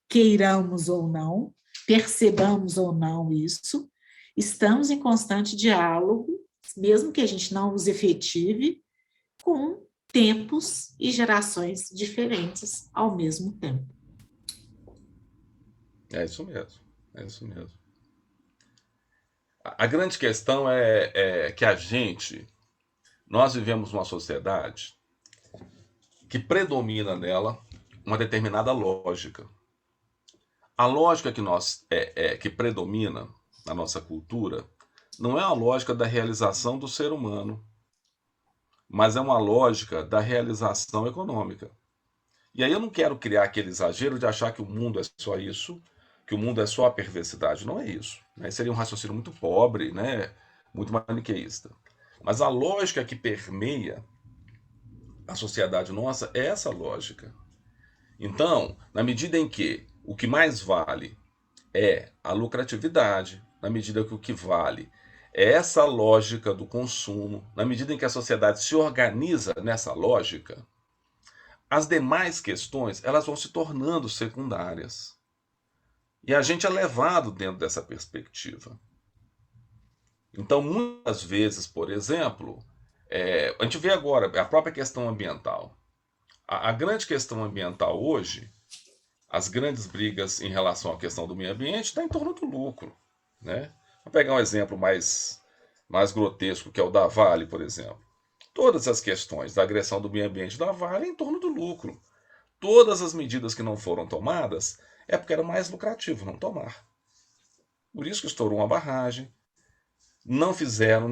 queiramos ou não, percebamos ou não isso, estamos em constante diálogo, mesmo que a gente não os efetive, com tempos e gerações diferentes ao mesmo tempo. É isso mesmo, é isso mesmo. A grande questão é que nós vivemos numa sociedade que predomina nela uma determinada lógica. A lógica que predomina na nossa cultura não é a lógica da realização do ser humano, mas é uma lógica da realização econômica. E aí eu não quero criar aquele exagero de achar que o mundo é só isso, que o mundo é só a perversidade. Não é isso. Né? Seria um raciocínio muito pobre, né? Muito maniqueísta. Mas a lógica que permeia a sociedade nossa é essa lógica. Então, na medida em que o que mais vale é a lucratividade, na medida que o que vale é essa lógica do consumo, na medida em que a sociedade se organiza nessa lógica, as demais questões elas vão se tornando secundárias. E a gente é levado dentro dessa perspectiva. Então, muitas vezes, por exemplo, a gente vê agora a própria questão ambiental. A grande questão ambiental hoje, as grandes brigas em relação à questão do meio ambiente, está em torno do lucro. Né? Vou pegar um exemplo mais grotesco, que é o da Vale, por exemplo. Todas as questões da agressão do meio ambiente da Vale é em torno do lucro. Todas as medidas que não foram tomadas é porque era mais lucrativo não tomar. Por isso que estourou uma barragem. Não fizeram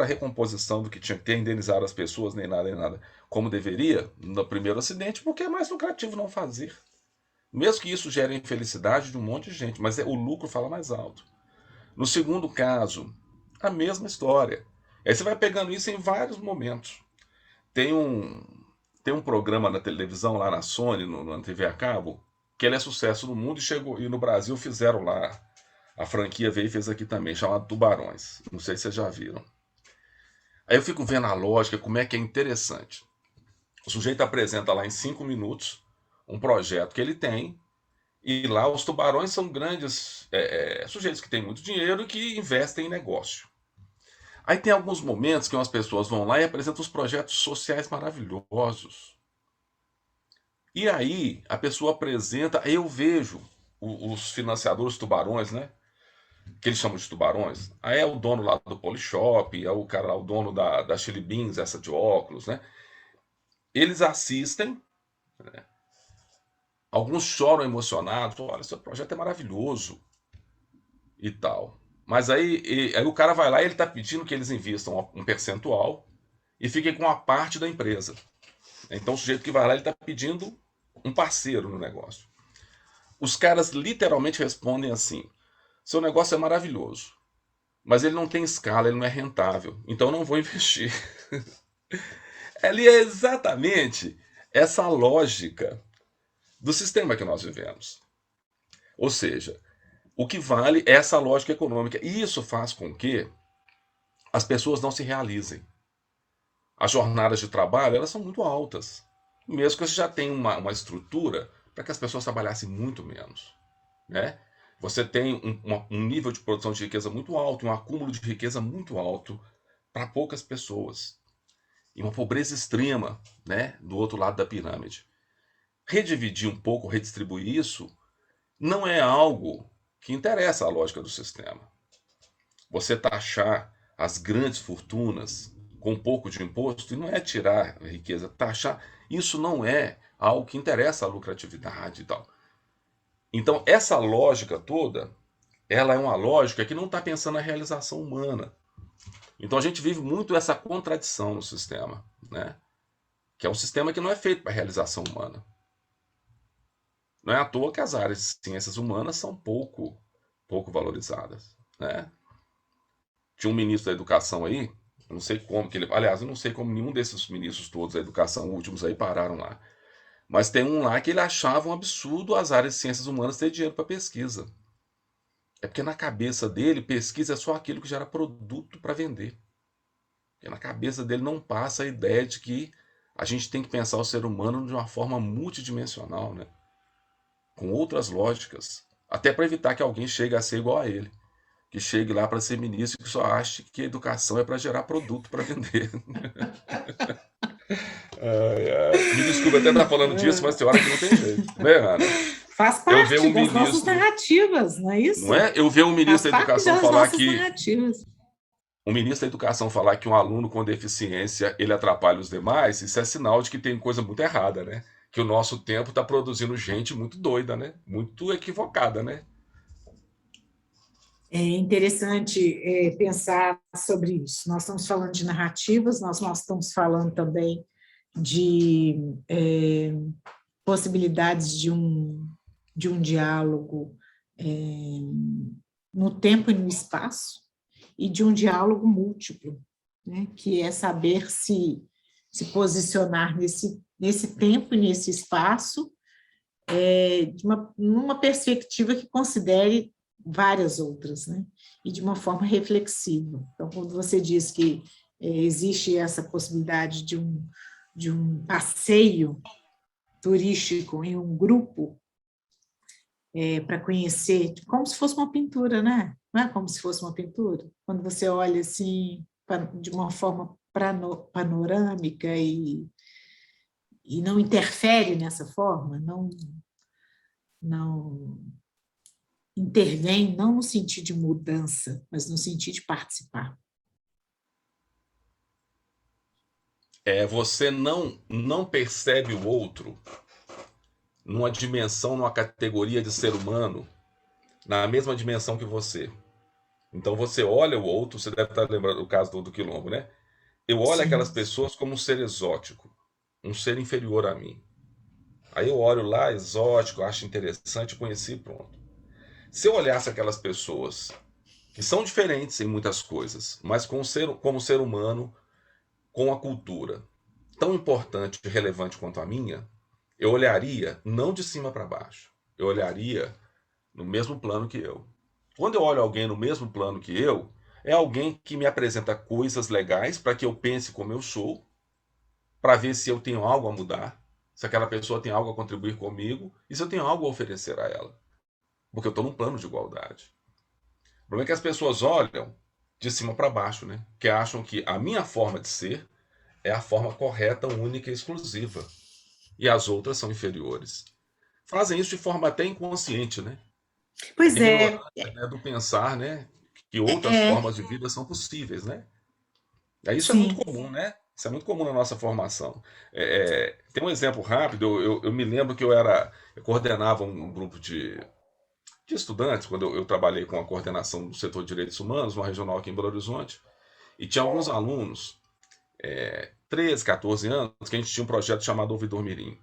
a recomposição do que tinha que ter, indenizar as pessoas, nem nada, como deveria no primeiro acidente, porque é mais lucrativo não fazer. Mesmo que isso gere a infelicidade de um monte de gente, mas o lucro fala mais alto. No segundo caso, a mesma história. Aí você vai pegando isso em vários momentos. Tem um programa na televisão lá na Sony, na TV a cabo, que ele é sucesso no mundo e no Brasil fizeram lá. A franquia veio e fez aqui também, chamado Tubarões. Não sei se vocês já viram. Aí eu fico vendo a lógica, como é que é interessante. O sujeito apresenta lá em 5 minutos um projeto que ele tem, E lá os tubarões são grandes sujeitos que têm muito dinheiro e que investem em negócio. Aí tem alguns momentos que umas pessoas vão lá e apresentam os projetos sociais maravilhosos. E aí a pessoa apresenta, eu vejo os financiadores tubarões, né? Que eles chamam de tubarões. Aí é o dono lá do Polishop, é o cara lá, o dono da Chili Beans, essa de óculos, né? Eles assistem, né? Alguns choram emocionados, olha, seu projeto é maravilhoso e tal. Mas aí o cara vai lá e ele está pedindo que eles investam um percentual e fiquem com a parte da empresa. Então o sujeito que vai lá ele está pedindo um parceiro no negócio. Os caras literalmente respondem assim: seu negócio é maravilhoso, mas ele não tem escala, ele não é rentável, então eu não vou investir. Ali é exatamente essa lógica do sistema que nós vivemos. Ou seja, o que vale é essa lógica econômica. E isso faz com que as pessoas não se realizem. As jornadas de trabalho elas são muito altas. Mesmo que você já tenha uma estrutura para que as pessoas trabalhassem muito menos. Né? Você tem um nível de produção de riqueza muito alto, um acúmulo de riqueza muito alto para poucas pessoas. E uma pobreza extrema, né, do outro lado da pirâmide. Redividir um pouco, redistribuir isso, não é algo que interessa à lógica do sistema. Você taxar as grandes fortunas com um pouco de imposto, e não é tirar a riqueza, taxar, isso não é algo que interessa à lucratividade e tal. Então, essa lógica toda, ela é uma lógica que não está pensando na realização humana. Então, a gente vive muito essa contradição no sistema, né? Que é um sistema que não é feito para a realização humana. Não é à toa que as áreas de ciências humanas são pouco valorizadas, né? Tinha um ministro da educação aí, eu não sei como que ele... Aliás, eu não sei como nenhum desses ministros todos da educação últimos aí pararam lá. Mas tem um lá que ele achava um absurdo as áreas de ciências humanas ter dinheiro para pesquisa. É porque na cabeça dele, pesquisa é só aquilo que gera produto para vender. Porque na cabeça dele não passa a ideia de que a gente tem que pensar o ser humano de uma forma multidimensional, né? Com outras lógicas. Até para evitar que alguém chegue a ser igual a ele. Que chegue lá para ser ministro e que só ache que a educação é para gerar produto para vender. Me desculpa até estar falando disso, mas tem hora que não tem jeito, né, Ana? Faz parte das nossas narrativas, não é isso? Não é? Eu ver um ministro da Educação falar que... narrativas. Um ministro da Educação falar que um aluno com deficiência ele atrapalha os demais, isso é sinal de que tem coisa muito errada, né? Que o nosso tempo está produzindo gente muito doida, né? Muito equivocada, né? É interessante pensar sobre isso. Nós estamos falando de narrativas, nós estamos falando também de possibilidades de um diálogo no tempo e no espaço, e de um diálogo múltiplo, né? Que é saber se posicionar nesse tempo e nesse espaço, numa perspectiva que considere várias outras, né? E de uma forma reflexiva. Então, quando você diz que existe essa possibilidade de um passeio turístico em um grupo, para conhecer, como se fosse uma pintura, né? Não é como se fosse uma pintura? Quando você olha assim, de uma forma panorâmica e não interfere nessa forma, não intervém, não no sentido de mudança, mas no sentido de participar. Você não percebe o outro numa dimensão, numa categoria de ser humano, na mesma dimensão que você. Então você olha o outro, você deve estar lembrando do caso do Quilombo, né? Eu olho Sim. aquelas pessoas como um ser exótico, um ser inferior a mim. Aí eu olho lá, exótico, acho interessante, conheci, pronto. Se eu olhasse aquelas pessoas que são diferentes em muitas coisas, mas como ser humano, com a cultura tão importante e relevante quanto a minha, eu olharia não de cima para baixo, eu olharia no mesmo plano que eu. Quando eu olho alguém no mesmo plano que eu, é alguém que me apresenta coisas legais para que eu pense como eu sou, para ver se eu tenho algo a mudar, se aquela pessoa tem algo a contribuir comigo e se eu tenho algo a oferecer a ela. Porque eu estou num plano de igualdade. O problema é que as pessoas olham de cima para baixo, né? Que acham que a minha forma de ser é a forma correta, única e exclusiva. E as outras são inferiores. Fazem isso de forma até inconsciente, né? Pois é, Ignorância, né, do pensar, né? Que outras é, formas de vida são possíveis, né? Isso é muito sim. comum, né? Isso é muito comum na nossa formação. Tem um exemplo rápido. Eu me lembro que eu coordenava um grupo de estudantes quando eu trabalhei com a coordenação do setor de direitos humanos, uma regional aqui em Belo Horizonte, e tinha alguns alunos, 13, 14 anos, que a gente tinha um projeto chamado Ouvidor Mirim.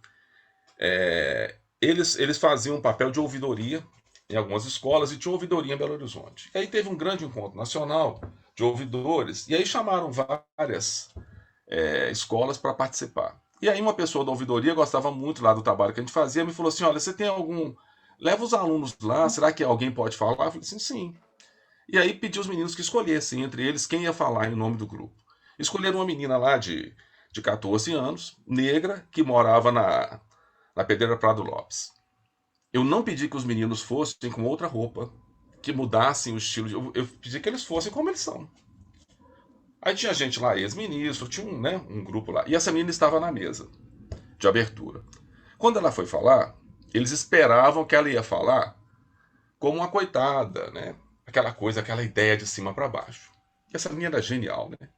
Eles faziam um papel de ouvidoria em algumas escolas e tinha ouvidoria em Belo Horizonte. E aí teve um grande encontro nacional de ouvidores, e aí chamaram várias escolas para participar. E aí uma pessoa da ouvidoria gostava muito lá do trabalho que a gente fazia, me falou assim, olha, você tem algum... Leva os alunos lá, será que alguém pode falar? Eu falei assim, sim. E aí pediu os meninos que escolhessem entre eles quem ia falar em nome do grupo. Escolheram uma menina lá de 14 anos, negra, que morava na Pedreira Prado Lopes. Eu não pedi que os meninos fossem com outra roupa, que mudassem o estilo. Eu pedi que eles fossem como eles são. Aí tinha gente lá, ex-ministro, tinha um grupo lá. E essa menina estava na mesa de abertura. Quando ela foi falar, eles esperavam que ela ia falar como uma coitada, né? Aquela coisa, aquela ideia de cima para baixo. E essa menina era genial, né?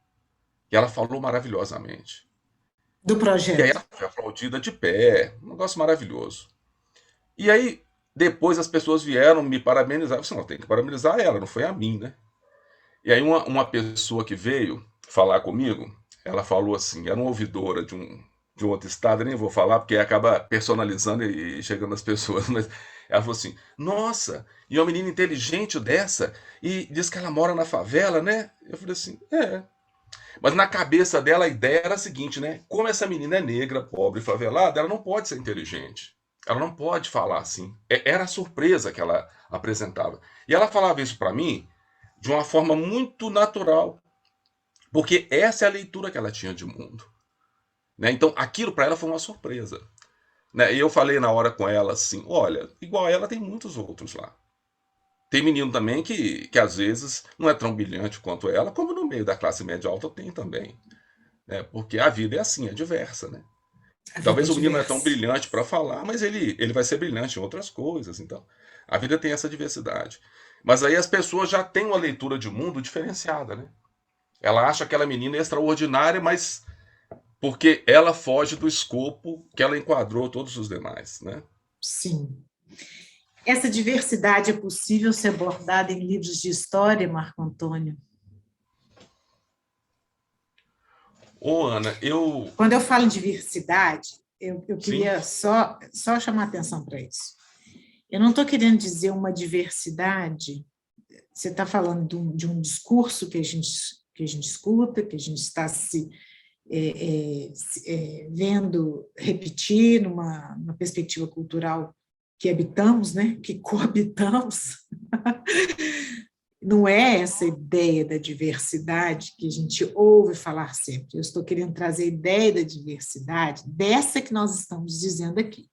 E ela falou maravilhosamente. Do E aí projeto. ela foi aplaudida de pé, um negócio maravilhoso. E aí, depois as pessoas vieram me parabenizar. Eu disse, não, tem que parabenizar ela, não foi a mim, né? E aí uma pessoa que veio falar comigo, ela falou assim, era uma ouvidora de um outro estado, eu nem vou falar, porque acaba personalizando e chegando às pessoas, mas ela falou assim, nossa, e uma menina inteligente dessa, e diz que ela mora na favela, né? Eu falei assim, é. Mas na cabeça dela a ideia era a seguinte, né? Como essa menina é negra, pobre, favelada, ela não pode ser inteligente. Ela não pode falar assim. Era a surpresa que ela apresentava. E ela falava isso para mim de uma forma muito natural, porque essa é a leitura que ela tinha de mundo. Né? Então aquilo para ela foi uma surpresa. Né? E eu falei na hora com ela assim: olha, igual ela tem muitos outros lá. Tem menino também que às vezes não é tão brilhante quanto ela, como no meio da classe média alta tem também. Né? Porque a vida é assim, é diversa. Né? A vida é Talvez o menino não é tão diversa. brilhante para falar, mas ele vai ser brilhante em outras coisas. Então, a vida tem essa diversidade. Mas aí as pessoas já têm uma leitura de mundo diferenciada, né? Ela acha aquela menina extraordinária, mas porque ela foge do escopo que ela enquadrou todos os demais, né? Sim. Essa diversidade é possível ser abordada em livros de história, Marco Antônio? Ô, Ana, Quando eu falo em diversidade, eu sim, queria só chamar atenção para isso. Eu não estou querendo dizer uma diversidade, você está falando de um discurso que a gente escuta, que a gente está vendo repetir numa perspectiva cultural que habitamos, né, que coabitamos. Não é essa ideia da diversidade que a gente ouve falar sempre. Eu estou querendo trazer a ideia da diversidade, dessa que nós estamos dizendo aqui,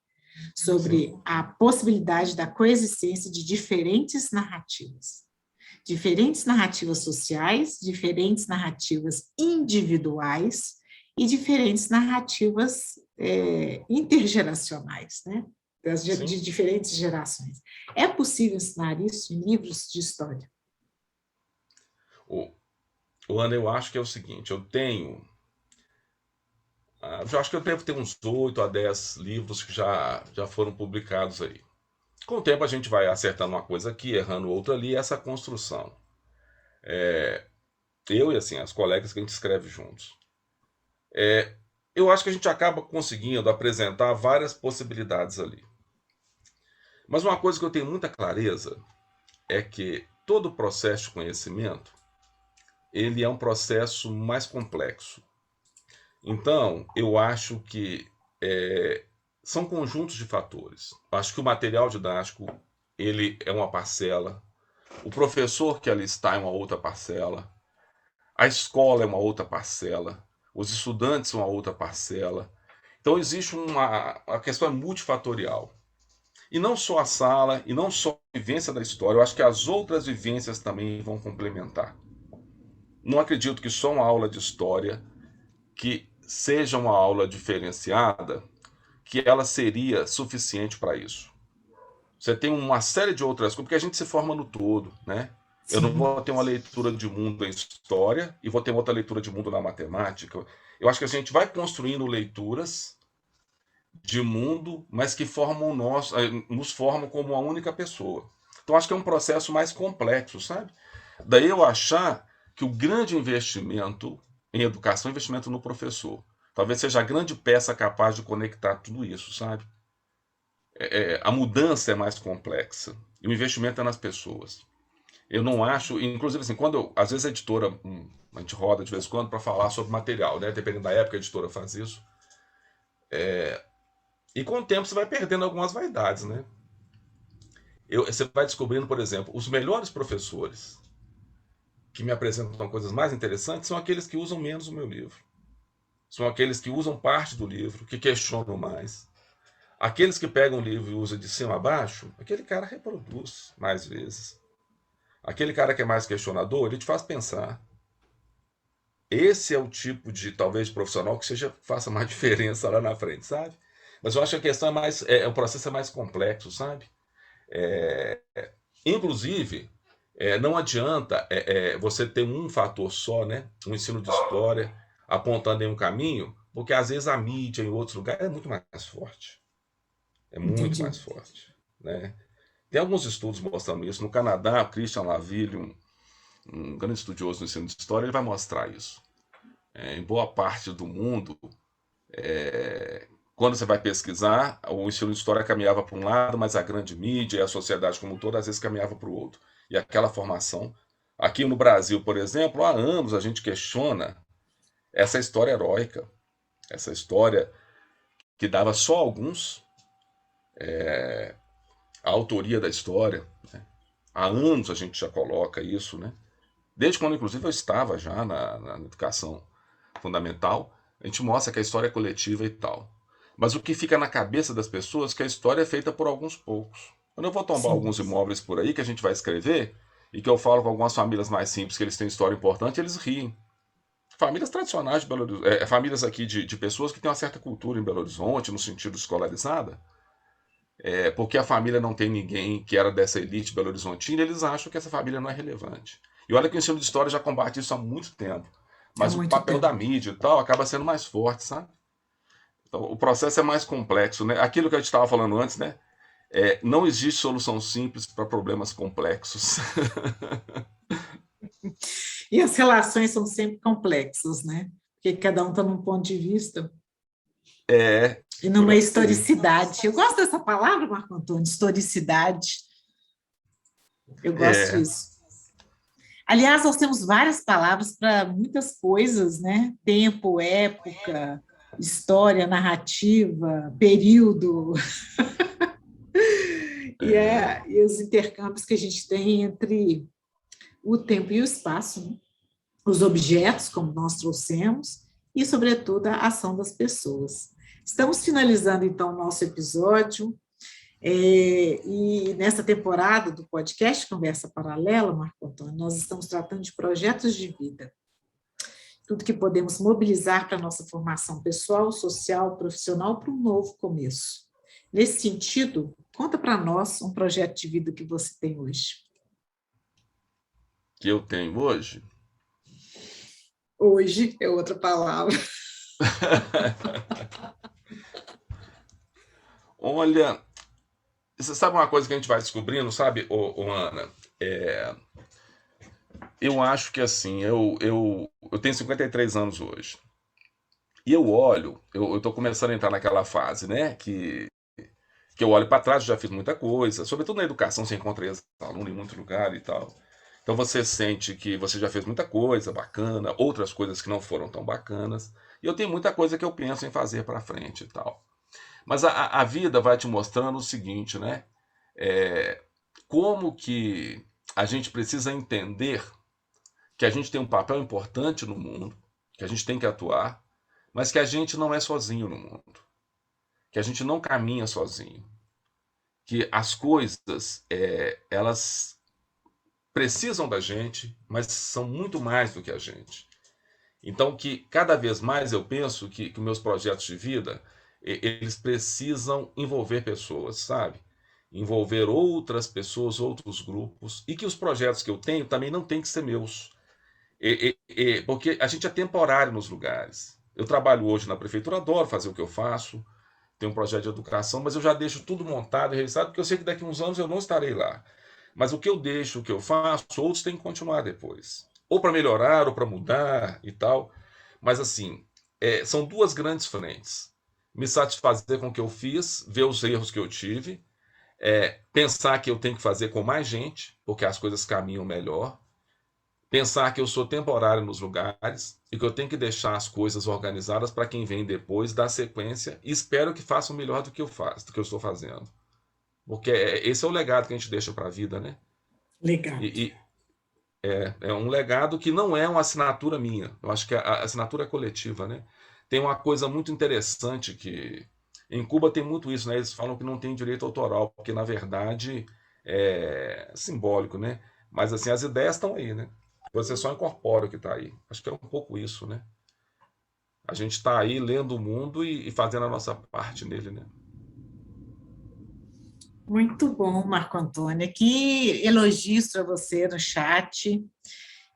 sobre sim, a possibilidade da coexistência de diferentes narrativas sociais, diferentes narrativas individuais e diferentes narrativas intergeracionais, né? De sim. diferentes gerações. É possível ensinar isso em livros de história? O, o Ana, eu acho que é o seguinte, eu acho que eu devo ter uns 8 a 10 livros que já foram publicados aí. Com o tempo a gente vai acertando uma coisa aqui, errando outra ali, essa construção. Eu e assim, as colegas que a gente escreve juntos. Eu acho que a gente acaba conseguindo apresentar várias possibilidades ali. Mas uma coisa que eu tenho muita clareza é que todo o processo de conhecimento, ele é um processo mais complexo. Então, eu acho que são conjuntos de fatores. Eu acho que o material didático, ele é uma parcela, o professor que ali está é uma outra parcela, a escola é uma outra parcela, os estudantes são uma outra parcela. Então existe a questão é multifatorial. E não só a sala, e não só a vivência da história, eu acho que as outras vivências também vão complementar. Não acredito que só uma aula de história, que seja uma aula diferenciada, que ela seria suficiente para isso. Você tem uma série de outras coisas, porque a gente se forma no todo, né? Eu não Sim, vou ter uma leitura de mundo em história e vou ter outra leitura de mundo na matemática. Eu acho que a gente vai construindo leituras de mundo, mas que formam nos formam como uma única pessoa. Então acho que é um processo mais complexo, sabe? Daí eu achar que o grande investimento em educação é investimento no professor. Talvez seja a grande peça capaz de conectar tudo isso, sabe? A mudança é mais complexa e o investimento é nas pessoas. Eu não acho, inclusive assim, às vezes a editora, a gente roda de vez em quando para falar sobre material, né? Dependendo da época a editora faz isso. E com o tempo você vai perdendo algumas vaidades, né? Você vai descobrindo, por exemplo, os melhores professores que me apresentam coisas mais interessantes são aqueles que usam menos o meu livro. São aqueles que usam parte do livro, que questionam mais. Aqueles que pegam o livro e usam de cima a baixo, aquele cara reproduz mais vezes. Aquele cara que é mais questionador, ele te faz pensar. Esse é o tipo de, talvez, profissional que faça mais diferença lá na frente, sabe? Mas eu acho que a questão o processo é mais complexo, sabe? É, inclusive, não adianta você ter um fator só, né? Um ensino de história apontando em um caminho, porque às vezes a mídia em outros lugares é muito mais forte. É muito entendi. mais forte, né? Tem alguns estudos mostrando isso. No Canadá, o Christian Laville, um grande estudioso do ensino de história, ele vai mostrar isso. Em boa parte do mundo, quando você vai pesquisar, o ensino de história caminhava para um lado, mas a grande mídia e a sociedade como um todo, às vezes caminhava para o outro. E aquela formação. Aqui no Brasil, por exemplo, há anos a gente questiona essa história heróica, essa história que dava só alguns a autoria da história. Né? Há anos a gente já coloca isso, né? Desde quando, inclusive, eu estava já na educação fundamental, a gente mostra que a história é coletiva e tal. Mas o que fica na cabeça das pessoas é que a história é feita por alguns poucos. Quando eu vou tombar Sim, alguns imóveis por aí que a gente vai escrever, e que eu falo com algumas famílias mais simples que eles têm história importante, eles riem. Famílias tradicionais de Belo Horizonte, famílias aqui de pessoas que têm uma certa cultura em Belo Horizonte, no sentido escolarizada, porque a família não tem ninguém que era dessa elite belo-horizontina, eles acham que essa família não é relevante. E olha que o ensino de história já combate isso há muito tempo. há Mas o muito papel tempo. da mídia e tal acaba sendo mais forte, sabe? Então, o processo é mais complexo, né? Aquilo que a gente estava falando antes, né? Não existe solução simples para problemas complexos. E as relações são sempre complexas, né? Porque cada um está num ponto de vista É, e por numa aí. historicidade. Eu gosto dessa palavra, Marco Antônio, historicidade. Eu gosto É, disso. Aliás, nós temos várias palavras para muitas coisas, né? Tempo, época, história, narrativa, período, e os intercâmbios que a gente tem entre o tempo e o espaço, né? Os objetos, como nós trouxemos, e, sobretudo, a ação das pessoas. Estamos finalizando, então, o nosso episódio, e nessa temporada do podcast Conversa Paralela, Marco Antônio, nós estamos tratando de projetos de vida, tudo que podemos mobilizar para a nossa formação pessoal, social, profissional, para um novo começo. Nesse sentido, conta para nós um projeto de vida que você tem hoje. que eu tenho hoje. Hoje é outra palavra. Olha, você sabe uma coisa que a gente vai descobrindo, sabe, Ana? É, eu acho que assim, eu tenho 53 anos hoje. E eu olho, eu estou começando a entrar naquela fase, né? Que eu olho para trás, já fiz muita coisa, sobretudo na educação, você encontra ex-aluno em muito lugar e tal. Então você sente que você já fez muita coisa bacana, outras coisas que não foram tão bacanas. E eu tenho muita coisa que eu penso em fazer para frente e tal. Mas a vida vai te mostrando o seguinte, né? É, como que a gente precisa entender que a gente tem um papel importante no mundo, que a gente tem que atuar, mas que a gente não é sozinho no mundo. que a gente não caminha sozinho, que as coisas, elas precisam da gente, mas são muito mais do que a gente. Então, que cada vez mais eu penso que meus projetos de vida, eles precisam envolver pessoas, sabe? Envolver outras pessoas, outros grupos, e que os projetos que eu tenho também não têm que ser meus. Porque a gente é temporário nos lugares. Eu trabalho hoje na prefeitura, adoro fazer o que eu faço, tenho um projeto de educação, mas eu já deixo tudo montado e realizado, porque eu sei que daqui a uns anos eu não estarei lá. Mas o que eu deixo, o que eu faço, outros têm que continuar depois. Ou para melhorar, ou para mudar e tal. Mas assim, são duas grandes frentes. Me satisfazer com o que eu fiz, ver os erros que eu tive, pensar que eu tenho que fazer com mais gente, porque as coisas caminham melhor. Pensar que eu sou temporário nos lugares e que eu tenho que deixar as coisas organizadas para quem vem depois, dar sequência, e espero que façam melhor do que eu faço, do que eu estou fazendo. Porque esse é o legado que a gente deixa para a vida, né? Legal. É um legado que não é uma assinatura minha. Eu acho que a assinatura é coletiva, né? Tem uma coisa muito interessante que em Cuba tem muito isso, né? Eles falam que não tem direito autoral, porque na verdade é simbólico, né? Mas assim, as ideias estão aí, né? Você só incorpora o que está aí. Acho que é um pouco isso, né? A gente está aí lendo o mundo e fazendo a nossa parte nele, né? Muito bom, Marco Antônio. Aqui elogios para você no chat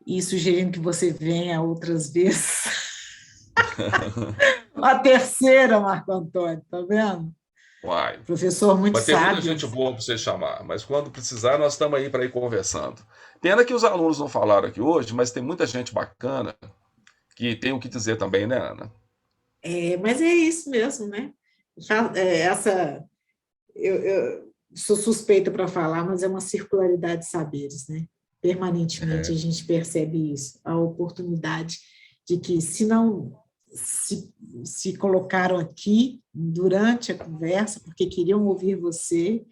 e sugerindo que você venha outras vezes. A terceira, Marco Antônio, tá vendo? Uai. Professor muito Vai ter muita sábio. gente boa para você chamar, mas quando precisar, nós estamos aí para ir conversando. Pena que os alunos não falaram aqui hoje, mas tem muita gente bacana que tem o que dizer também, né, Ana? Mas é isso mesmo, né? Eu sou suspeita para falar, mas é uma circularidade de saberes, né? Permanentemente a gente percebe isso, a oportunidade de que, se não se colocaram aqui durante a conversa, porque queriam ouvir você,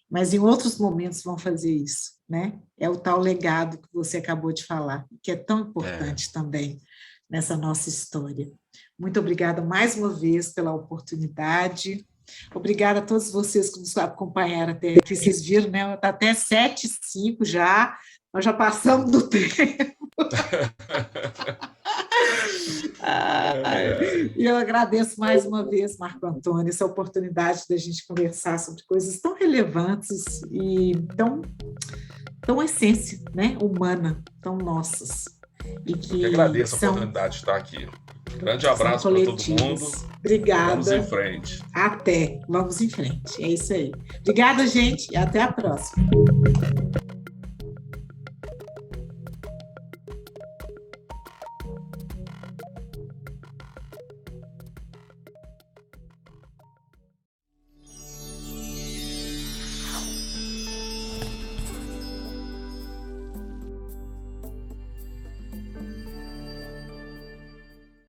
mas em outros momentos vão fazer isso, né? É o tal legado que você acabou de falar, que é tão importante também nessa nossa história. Muito obrigada mais uma vez pela oportunidade. Obrigada a todos vocês que nos acompanharam até aqui. Vocês viram, né? Está até 7h05 já, nós já passamos do tempo. E eu agradeço mais uma vez, Marco Antônio, essa oportunidade da gente conversar sobre coisas tão relevantes e tão essência, né? Humana, tão nossas. E que eu agradeço a oportunidade de estar aqui. Grande abraço para todo mundo. Obrigada. Vamos em frente. Vamos em frente. É isso aí. Obrigada, gente, e até a próxima.